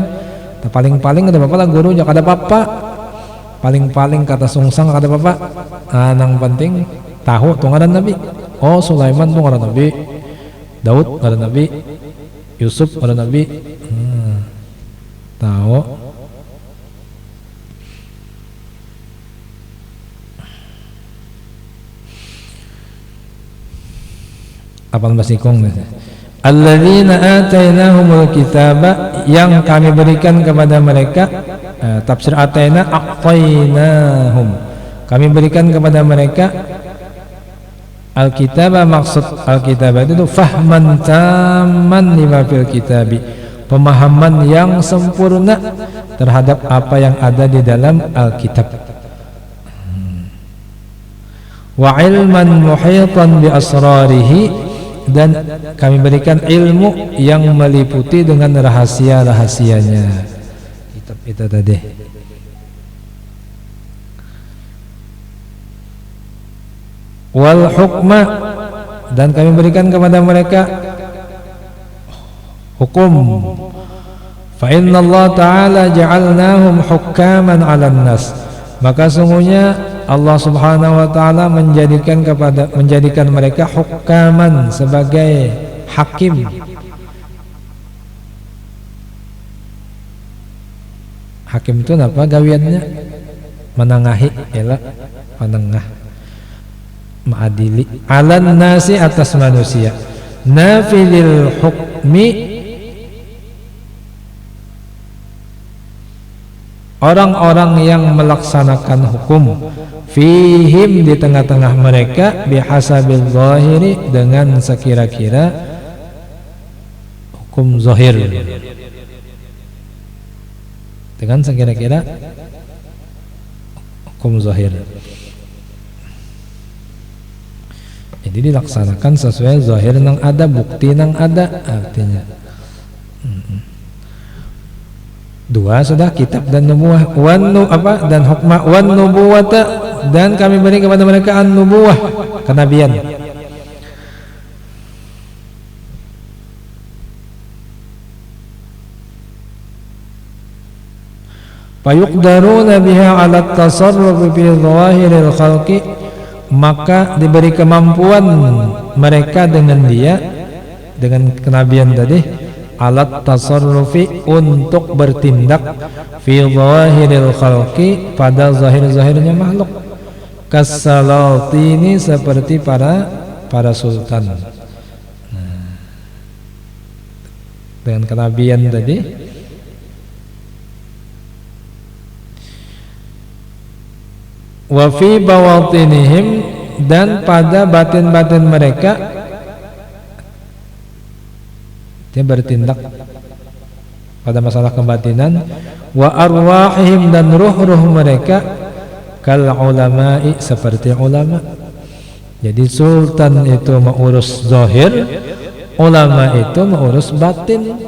Paling-paling ada bapak lah guru jangan ada bapak. Paling-paling kata sungsang kada bapak. Nang penting tahu tuh ngaran nabi. Oh Sulaiman tuh ngaran nabi. Daud ngaran nabi. Yusuf ada nabi. Tahu. Apaan basikong? Alladzina atainahumul kitaba, yang kami berikan kepada mereka. Tafsir ataina aqtainahum, kami berikan kepada mereka Alkitabah. Maksud Alkitabah itu fahman taman lima fil kitabi, pemahaman yang sempurna terhadap apa yang ada di dalam Alkitab. Wa ilman muhitan bi asrarihi, dan kami berikan ilmu yang meliputi dengan rahasia-rahasianya. Kitab itu tadi. Wal hukma, dan kami berikan kepada mereka hukum. Fa inna Allah Ta'ala ja'alnahum hukaman 'alan nas, maka sungguhnya Allah Subhanahu wa Ta'ala menjadikan mereka hukaman, sebagai hakim. Hakim itu apa gawiannya? Menengahi, ialah penengah, ma'adili, alan nasi, atas manusia, nafilil hukmi, orang-orang yang melaksanakan hukum, fihim, di tengah-tengah mereka, bihasabil zahiri, dengan sekira-kira hukum zahir, dengan sekira-kira hukum zahir. Jadi dilaksanakan sesuai zahir nang ada, bukti nang ada, artinya. Dua sudah, kitab dan nubuwah, dan hukmah, wan nubuwata, dan kami beri kepada mereka an nubuwah, kenabian. Fayuqdaruna biha 'ala at-tasarruf fi dhawahiril khalqi, maka diberi kemampuan mereka dengan dia, dengan kenabian tadi, alat tasarrufi, untuk bertindak, fi zahiril khalqi, pada zahir-zahirnya makhluk, kasalatini, seperti para sultan. Dengan kenabian tadi, wa fi bawatinihim, dan pada batin-batin mereka, dia bertindak pada masalah kebatinan, wa arwahihim, dan ruh-ruh mereka, kal ulama'i, seperti ulama. Jadi sultan itu mengurus zahir, ulama itu mengurus batin.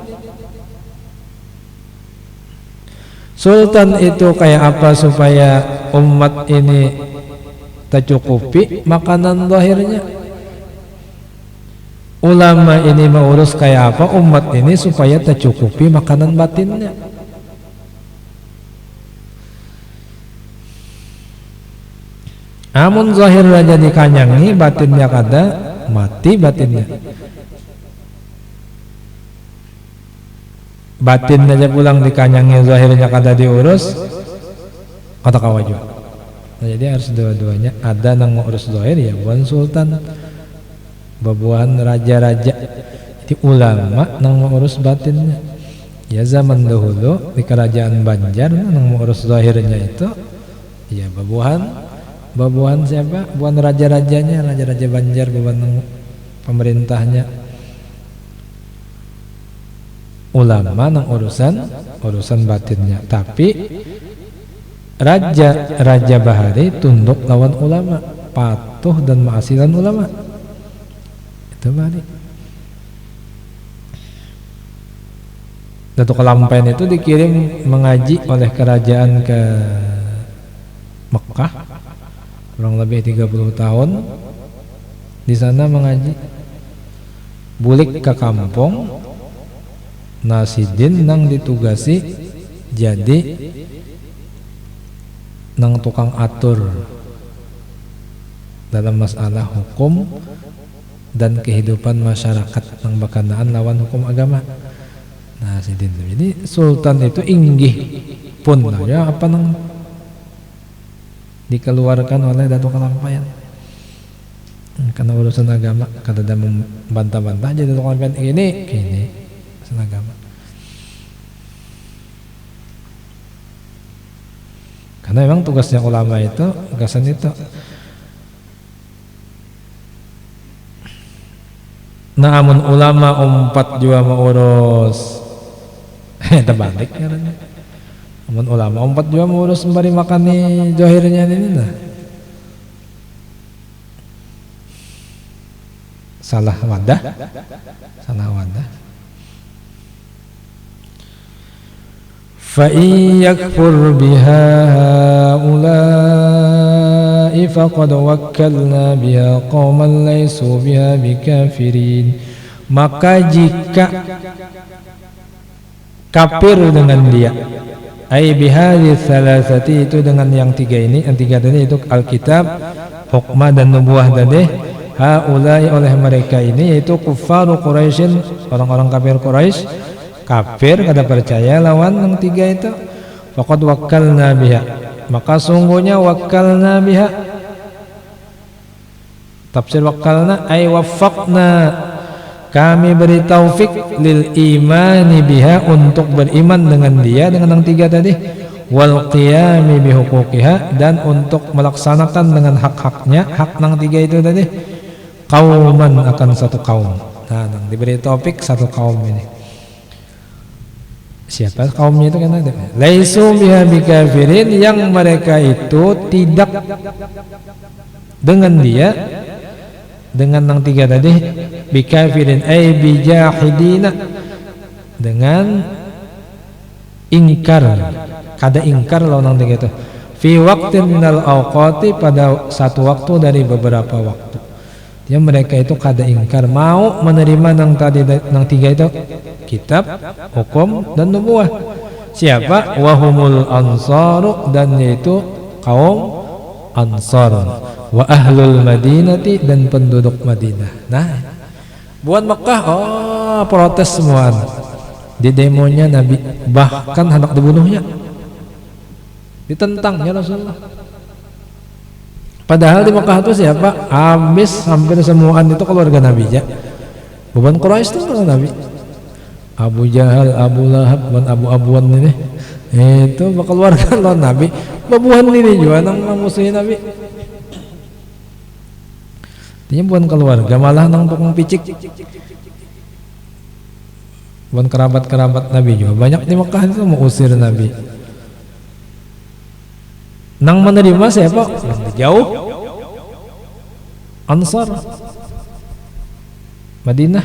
Sultan itu kayak apa supaya umat ini tercukupi makanan zahirnya? Ulama ini mengurus kayak apa umat ini supaya tercukupi makanan batinnya? Amun zahir raja dikanyangi, batinnya kada mati batinnya. Batin aja pulang dikanyangi, zahirnya kada diurus, kata kawaju. Nah, jadi harus dua-duanya. Ada nang ngurus zahir ya buan sultan, babuhan raja-raja. Jadi ulama nang ngurus batinnya. Ya zaman dahulu di kerajaan Banjar nang ngurus zahirnya itu ya babuhan siapa? Buan raja-rajanya, raja-raja Banjar, buan pemerintahnya. Ulama nang urusan batinnya. Tapi raja bahari tunduk lawan ulama, patuh dan maasilan ulama. Itu bahari. Datuk Kalampain itu dikirim mengaji oleh kerajaan ke Mekah kurang lebih 30 tahun di sana mengaji. Bulik ke kampung, Nasidin nang ditugasi jadi nang tukang atur dalam masalah hukum dan kehidupan masyarakat nang bakanaan lawan hukum agama. Nasidin. Jadi sultan itu inggih pun ya apa nang dikeluarkan oleh Datuk Kalampain karena urusan agama, kada ada membantah-bantah jadi Datuk Kalampain ini urusan agama. Karena memang tugasnya ulama itu, tugasan itu. Nah, amun ulama umpat juga mau urus terbalik karena amun ulama umpat juga mau urus sembari makan nih johirnya ini nah. Salah wadah. Fa yakfur biha haula'i faqad wakkalna biha qauman laysu biha bikafirin. Maka jika kafir dengan dia, ai bihadhi salasati, itu dengan yang tiga ini, yang tiga tadi itu Alkitab, hukmah dan nubuah tadi, haula'i oleh mereka ini yaitu kuffaru Quraisyin, orang-orang kafir Quraisy, kafir kada percaya lawan yang tiga itu. Faqad wakkalna biha, maka sungguhnya wakkalna biha, tafsir wakkalna ay waffaqna, kami beri taufik lil imani biha, untuk beriman dengan dia, dengan yang tiga tadi, wal qiyami bihuquqiha, dan untuk melaksanakan dengan hak-haknya, hak yang tiga itu tadi, kauman, akan satu kaum. Nah, diberi taufik satu kaum ini. Siapa kaumnya itu kan ada? Laisu biha bikafirin, yang mereka itu tidak dengan dia, dengan yang tiga tadi, bikafirin ay bijahidina, dengan ingkar, kada ingkar lawan yang tiga itu, fi waqtin minal awqati, pada satu waktu dari beberapa waktu. Ya, mereka itu kada ingkar, mau menerima yang tadi yang tiga itu, kitab, hukum dan nubuah. Siapa? Wahumul ansaru, dan yaitu kaum Ansar, wa ahlul madinati, dan penduduk Madinah. Nah, buat Mekah protes semua. Di demonya Nabi, bahkan hendak dibunuhnya, ditentangnya Rasulullah. Padahal di Mekah itu siapa? Habis hampir semuaan itu keluarga Nabi ya. Beban Quraisy itu keluarga Nabi. Abu Jahal, Abu Lahab, dan Abu Abuan ini itu keluarga lawan Nabi. Babuhan ini juga nang musuhin Nabi. Dia bukan keluarga, malah nang tukang picik. Bukan kerabat-kerabat Nabi juga. Banyak di Mekah itu mau usir Nabi. Nang menerima siapa? Jauh. Ansar, Madinah.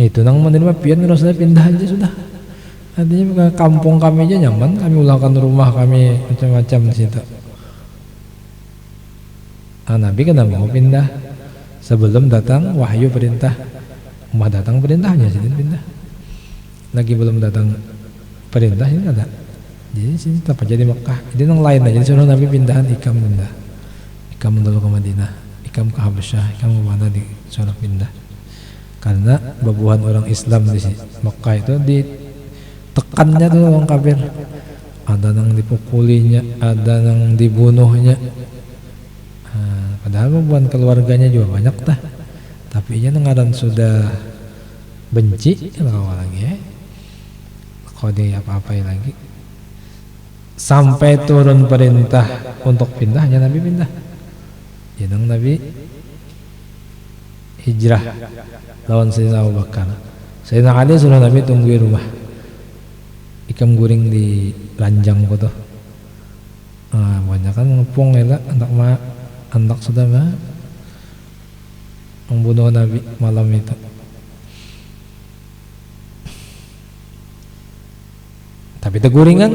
Itu nang menerima pian Rasulullah pindah aja sudah. Artinya kampung kami aja nyaman, kami ulangkan rumah kami macam-macam di situ. Nabi kan mau pindah sebelum datang wahyu perintah. Mau datang perintahnya jadi pindah. Lagi belum datang perintah ini ada. Jadi sini apa jadi Mekah. Jadi yang lain aja. Jadi suruh Nabi pindahan ikam pindah. Ikam dulu ke Madinah, ikam ke Habasyah, ikam ke mana di suruh pindah. Karena babuhan orang Islam di sini Mekah itu ditekannya tuh orang kafir. Ada yang dipukulinya, ada yang dibunuhnya. Padahal babuhan keluarganya juga banyak tah. Tapi nya ngaran sudah benci kalau lagi ya. Kalau dia apa-apain lagi. Sampai turun perintah untuk pindahnya Nabi pindah. Jadi Nabi hijrah lawan Sayyidina Abu Bakar. Sayyidina Ali suruh Nabi tunggu di rumah. Ikam guring di ranjang gitu. Banyak kan ngepung ya lah, anak sudah mah membunuh Nabi malam itu. Tapi teguringan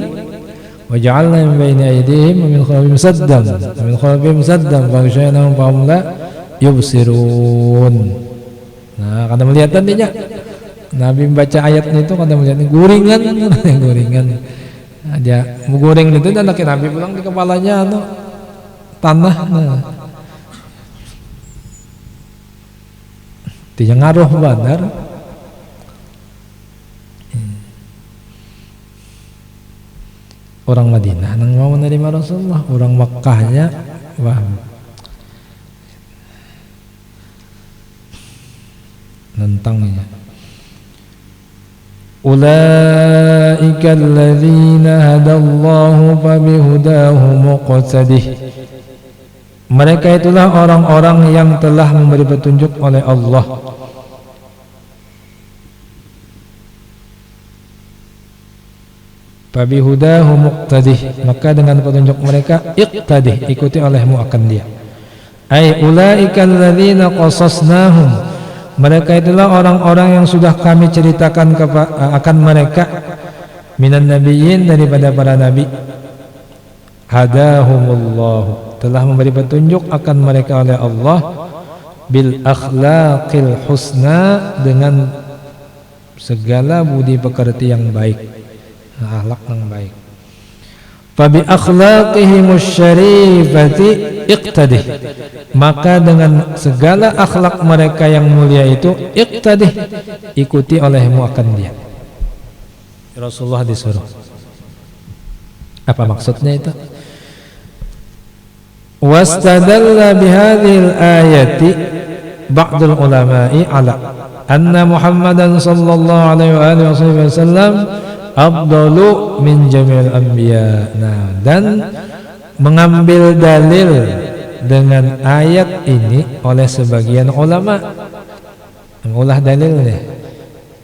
waja'alna min baini aydihim wa min khalfihim saddan wa min khalfihim saddan faghshaynahum fahum la yubsirun. Nah, kada melihat nantinya Nabi membaca ayatnya itu kada melihat guringan guringan. Dia mengguring itu dan Nabi pulang di kepalanya tanah. Nah. Dia ngaruh badar. Orang Madinah nang mau menerima Rasulullah, orang Makkahnya wah nentangnya. Ulaika alladzina hadallahu fabihudahu muqtadih. Mereka itulah orang-orang yang telah memberi petunjuk oleh Allah. Fabihudahu muqtadih, maka dengan petunjuk mereka iqtadih, ikuti olehmu akan dia. Ai ulaika alladzina qasasnahum, mereka itulah orang-orang yang sudah kami ceritakan akan mereka minan nabiyyin, daripada para nabi. Hadahumullah, telah memberi petunjuk akan mereka oleh Allah bil akhlaqil husna, dengan segala budi pekerti yang baik. Akhlak yang baik. Fa bi akhlaqihimus syarifati iqtadih, maka dengan segala akhlak mereka yang mulia itu iqtadih, ikuti olehmu akan dia. Rasulullah disuruh. Apa maksudnya itu? Wastadalla bihadhil ayati ba'dul ulama'i ala anna Muhammadan sallallahu alaihi wasallam afdalu min jamil anbiya. Nah, dan mengambil dalil dengan ayat ini oleh sebagian ulama. Mengulah dalilnya.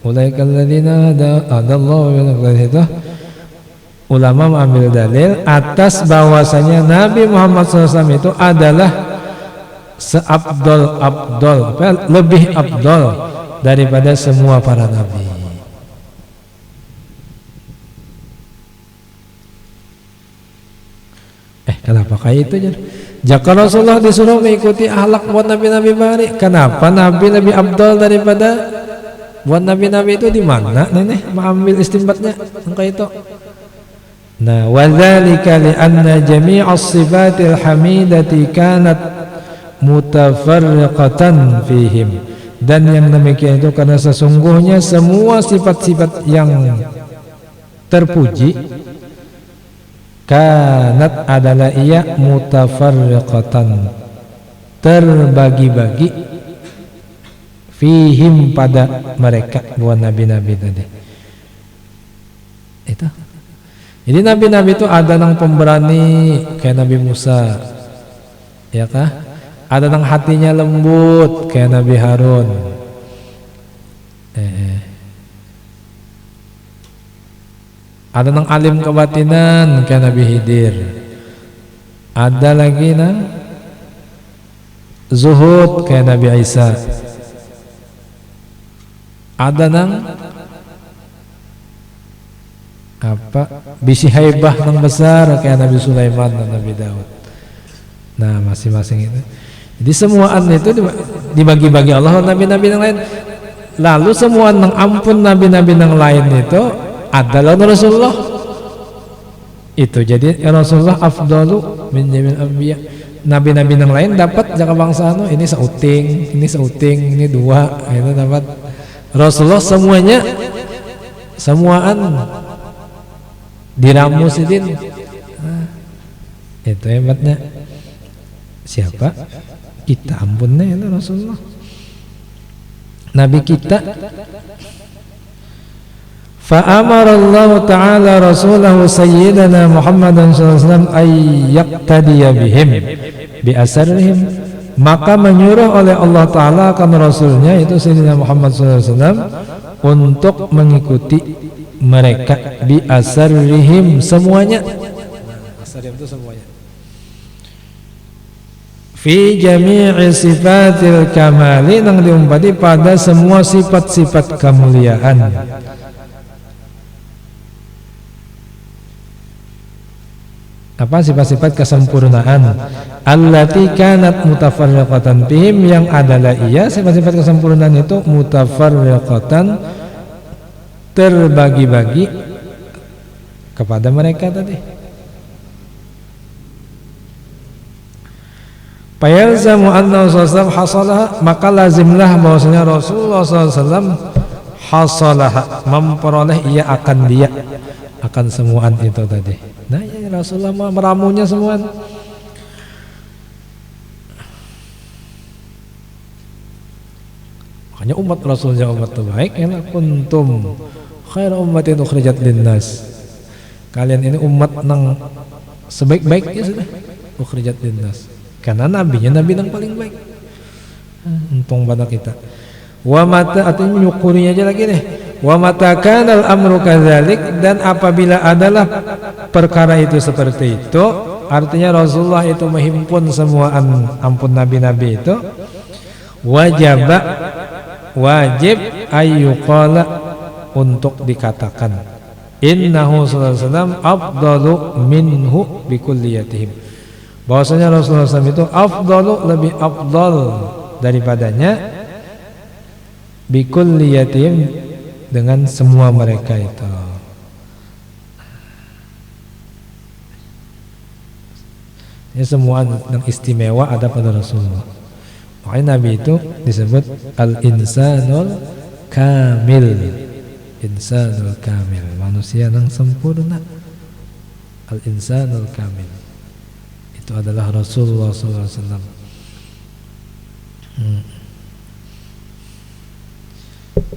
Ulaikal ladzina hadallahu itu. Ulama mengambil dalil atas bahwasanya Nabi Muhammad SAW itu adalah seabdol, lebih abdol daripada semua para nabi. Kenapa kayak itu aja? Jika Rasulullah disuruh mengikuti akhlak buat nabi-nabi bari, kenapa nabi lebih abdal daripada buat nabi-nabi itu? Di mana nenek mengambil istimbatnya angka itu? Nah, wadzalika li'anna jami'as sifatil hamidati kanat mutafarriqatan fihim. Dan yang demikian itu karena sesungguhnya semua sifat-sifat yang terpuji kanat adalah ia mutafarriqatan, terbagi-bagi, fihim pada mereka, buat nabi-nabi tadi. Itu. Jadi nabi-nabi itu ada yang pemberani kayak Nabi Musa, ya kah? Ada yang hatinya lembut kayak Nabi Harun. Ada yang alim kebatinan kayak Nabi Khidir. Ada lagi nang zuhud kayak Nabi Isa. Ada nang bisi haibah nang besar kayak Nabi Sulaiman dan Nabi Daud. Nah, masing-masing itu. Jadi semuaan itu dibagi-bagi Allah nabi-nabi yang lain. Lalu semua nang ampun nabi-nabi yang lain itu adalah Rasulullah. Itu jadi Rasulullah afdalu min jamil anbiya. Nabi-nabi yang lain dapat jaka bangsa anu ini seuting, ini dua, itu dapat. Rasulullah semuaan diramu sidin. Itu hebatnya. Siapa? Kita ampunnya itu Rasulullah. Nabi kita. Fa'amarallahu ta'ala rasulahu sayyidana Muhammadan sallallahu alaihi wasallam ay yaqtadiya bihim bi asarihim, maka menyuruh oleh Allah Ta'ala akan Rasulnya itu Sayyidina Muhammad sallallahu alaihi wasallam untuk mengikuti mereka bi asarihim semuanya. Asarihim itu semuanya. Fi jami'i sifatil kamali, nang diumpati pada semua sifat-sifat kemuliaan. Apa sifat-sifat kesempurnaan? Allati kanat mutafarriqatan bihim, yang adalah ia sifat-sifat kesempurnaan itu mutafarriqatan, terbagi-bagi kepada mereka tadi. Fayalzamu anna Rasulullah hasalaha, maka lazimlah bahwasanya Rasulullah SAW hasalaha, memperoleh ia akan dia akan semuaan itu tadi. Nah ya Rasulullah meramunya semua. Makanya umat Rasulnya umat terbaik. Ya kuntum khairu ummatin ukhrijat linnas. Kalian ini umat nang sebaik-baiknya sudah ukhrijat linnas. Karena nabinya nabi yang paling baik. Untung pada kita. Wa mata, artinya menyukurinya aja lagi nih. Wa mata kanal amru kadzalik, dan apabila adalah perkara itu seperti itu, artinya Rasulullah itu menghimpun semua ampun nabi-nabi itu, wajib ayyuqala, untuk dikatakan innahu sallallahu alaihi wasallam afdalu minhu bikulliyatihim, bahwasanya Rasulullah SAW itu afdalu, lebih afdal daripadanya, bikulliyatihim, dengan semua mereka itu. Ini semua yang istimewa ada pada Rasulullah. Makanya Nabi itu disebut al-insanul kamil. Insanul kamil, manusia yang sempurna. Al-insanul kamil itu adalah Rasulullah SAW.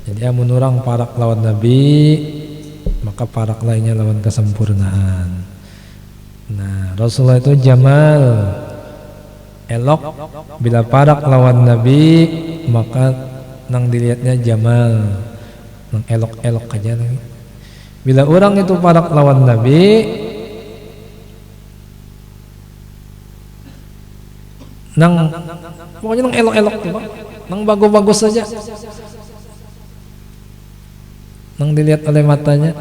Jadi amun orang parak lawan Nabi, maka parak lainnya lawan kesempurnaan. Nah Rasulullah itu jamal, elok. Bila parak lawan Nabi, maka nang dilihatnya jamal, nang elok-elok aja lagi. Bila orang itu parak lawan Nabi, nang pokoknya nang elok-elok tuh, nang bagus-bagus saja, nang dilihat oleh matanya.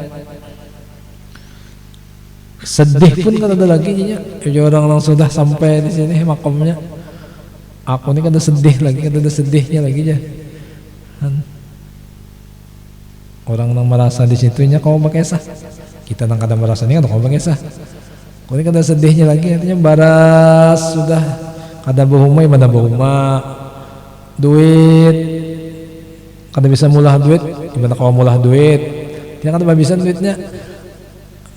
Sedih pun kan ada lagi nya. Orang sudah sampai di sini makamnya, aku ini kan ada sedih lagi, kan ada sedihnya lagi ya. Orang nang merasa di situnya kau pakai sah. Kita nang kada merasa ini kan kau pakai sah. Kau ini kan ada sedihnya lagi, artinya baras sudah kada bahumai, mana bahuma duit, kada bisa mulah duit. Gimana kalau mulah duit? Dia kan kehabisan duitnya.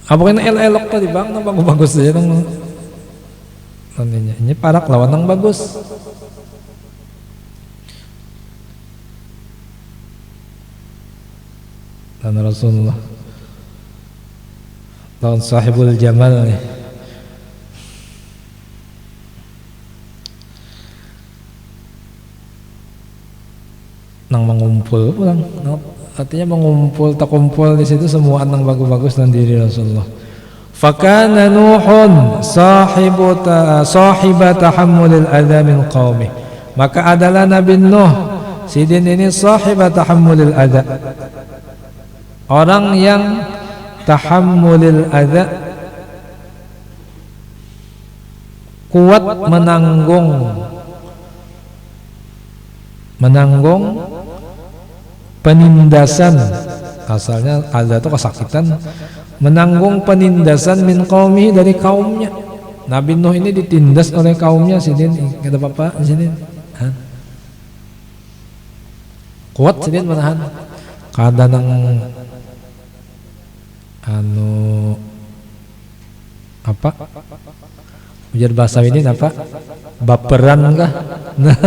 Apa kena elok tadi bang, nang bagus-bagus saja nang nantinya. Ini parak lawan nang bagus. Dan Rasulullah lawan sahibul jamal nih. Nang mengumpul pulang, artinya mengumpul, tak kumpul di situ semua nang bagus-bagus dan diri Rasulullah. Fakana Nuhun sahiba tahammulil adza min qaumih, maka adalah Nabi Nuh sidin ini sahiba tahammulil adza, orang yang tahammulil adza, kuat menanggung penindasan. Asalnya ada itu kesakitan, menanggung penindasan min qaumihi dari kaumnya. Nabi Nuh ini ditindas oleh kaumnya. Sidin kata Bapak Sidin. Kuat Sidin menahan. Kada nang apa? Ujar bahasa ini apa? Baperan kah? Nah,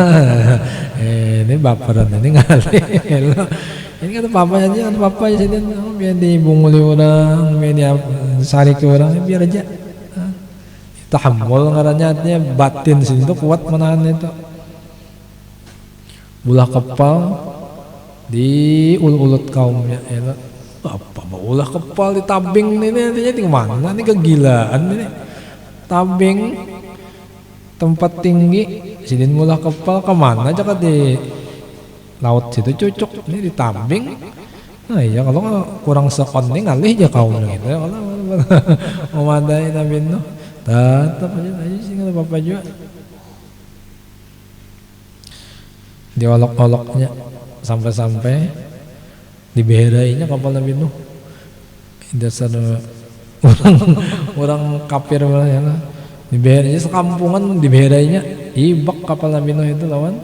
ini baperan ini ngali. Ini kata papanya aja, kata papa ya Sidin. Biar dibunguli orang, biar disari ke orang, biar aja. Tahammul ngarannya artinya batin sini tuh kuat menahan itu. Ulah kepal di ulut kaumnya ya. Apa ulah kepal di tabing ini artinya di mana? Ini kegilaan ini. Tabing tempat tinggi sidin ulah kepal kemana aja di laut situ cocok ini di tabing. Nah iya kalau kurang sekon nih ngalih aja kaumnya gitu ya. Kalau memadai Nabi Nuh tetap aja sih nggak apa-apa juga. Diolok-oloknya sampai-sampai dibeherainya kapal Nabi Nuh. Dasar orang kafir malah ya. Dibeherainya sekampungan dibeherainya. Ibak kapal Nabi Nuh itu lawan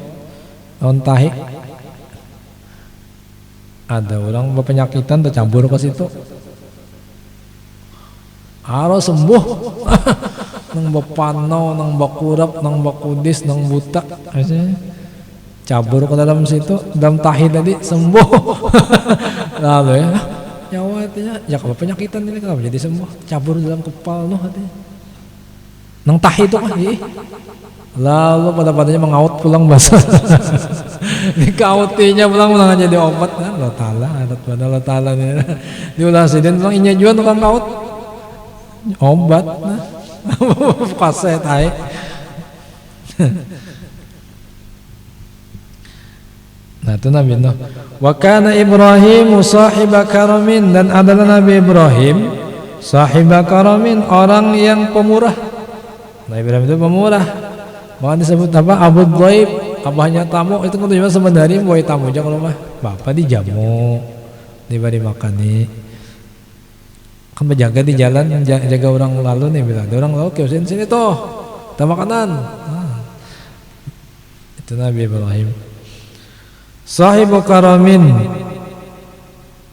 tahi. Ada orang berpenyakitan tercampur ke situ. Harus sembuh. Nang bapanau, nang bakurap, nang bakudis, nang butak, cabur ke dalam situ, dalam tahi tadi sembuh. Lalu ya, nyawa artinya, ya kalau penyakitan ini kenapa jadi sembuh? Cabur dalam kepal noh artinya. Nang tahi itu kan, lalu pada-padanya mengaut pulang basah. Dikautinya pulang jadi obat. Allah Ta'ala, adat pada Allah Ta'ala nih. Diulah sidin pulang inya jual tukang kaut. Obat nah kaset hai. Nah itu Nabi Nuh. Wa kana Ibrahim sahiba karamin, dan adalah Nabi Ibrahim sahiba karamin, orang yang pemurah. Nabi Ibrahim itu pemurah. Bahkan disebut apa? Abu Dhaib, abahnya tamu. Itu kan cuma sebenarnya boy tamu aja kalau mah. Bapak dijamu, diberi makan nih. Kan berjaga di jalan, jaga orang lalu nih bilang, ada orang lalu ke sini toh, ada makanan. Itu Nabi Ibrahim. Sahibu karamin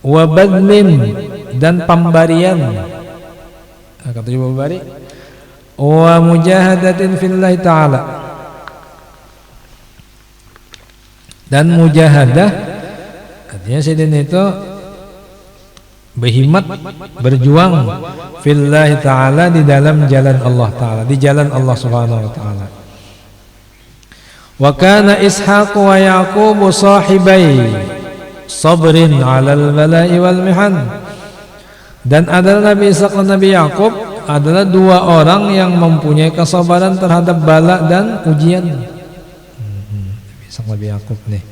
wa badlin, dan pembarian. Kata juga pembari. Wa mujahadatin fillahi ta'ala, dan mujahadah artinya sidin itu berhimmat, berjuang fillahi ta'ala, di dalam jalan Allah Ta'ala, di jalan Allah Subhanahu wa Ta'ala. Wa kana Ishaq wa Yaqub sahibai sabrin 'alal bala'i wal mihan, dan adalah Nabi Ishaq dan Nabi Yaqub adalah dua orang yang mempunyai kesabaran terhadap bala dan ujian. Nabi Ishaq Nabi Yaqub nih.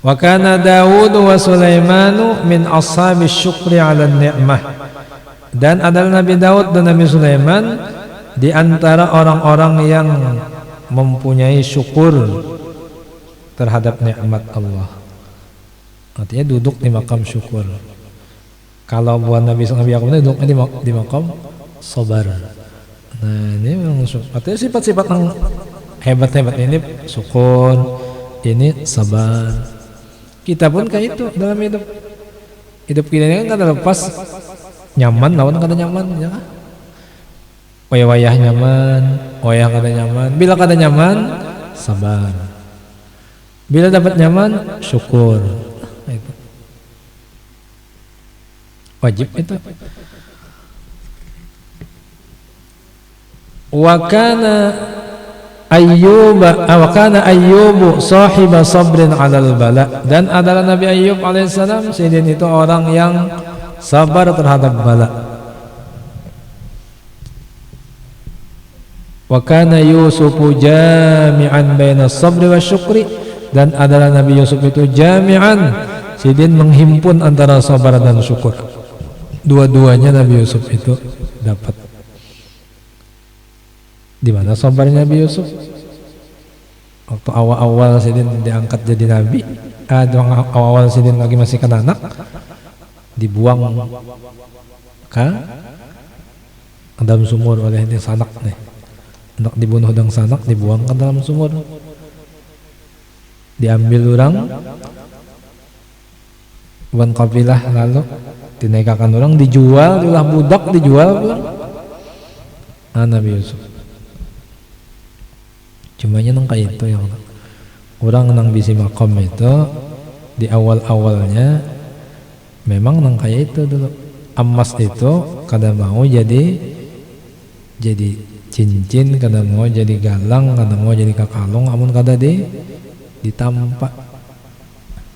Wa kana Daud wa Sulaimanu min ashabis syukri 'ala ni'mah, dan adalah Nabi Daud dan Nabi Sulaiman di antara orang-orang yang mempunyai syukur terhadap nikmat Allah. Artinya duduk di makam syukur. Kalau buat Nabi Yaqub itu duduk di makam sabar. Nah ini memang artinya sifat-sifat yang hebat-hebat ini syukur, ini sabar. Kita pun kayak itu dalam hidup. Hidup kita ini kan kada lepas nyaman, lawan kada nyaman, ya kan? Wayah nyaman, wayah kada nyaman. Bila kada nyaman, sabar. Bila dapat nyaman, syukur. Nah, itu wajib itu. Wa kana Ayyubu sahiba sabrin 'alal bala, dan adalah Nabi Ayyub alaihissalam sidin itu orang yang sabar terhadap bala. Wa kana Yusufu jami'an baina sabri wa syukri, dan adalah Nabi Yusuf itu jami'an sidin menghimpun antara sabar dan syukur. Dua-duanya Nabi Yusuf itu dapat. Di mana sabarnya Nabi Yusuf? waktu awal-awal sidin diangkat jadi nabi, awal-awal sidin lagi masih anak, dibuang ke dalam sumur oleh ini sanak nih, hendak dibunuh dengan sanak, dibuang ke dalam sumur, diambil orang wan kabilah, lalu dinaikkan orang, dijual, diulah budak, dijual pulang. Nabi Yusuf cumanya nang kayak itu yang orang nang bisi makom itu di awal-awalnya memang nang kayak itu dulu, emas itu kadang mau jadi cincin, kadang mau jadi galang, kadang mau jadi kakalung, amun kada ditampak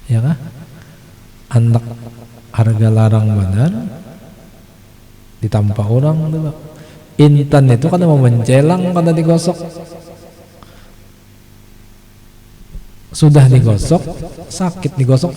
ya kah, anak harga larang benar ditampak orang dulu. Intan itu kada mau mencelang, kada digosok, sudah digosok sakit digosok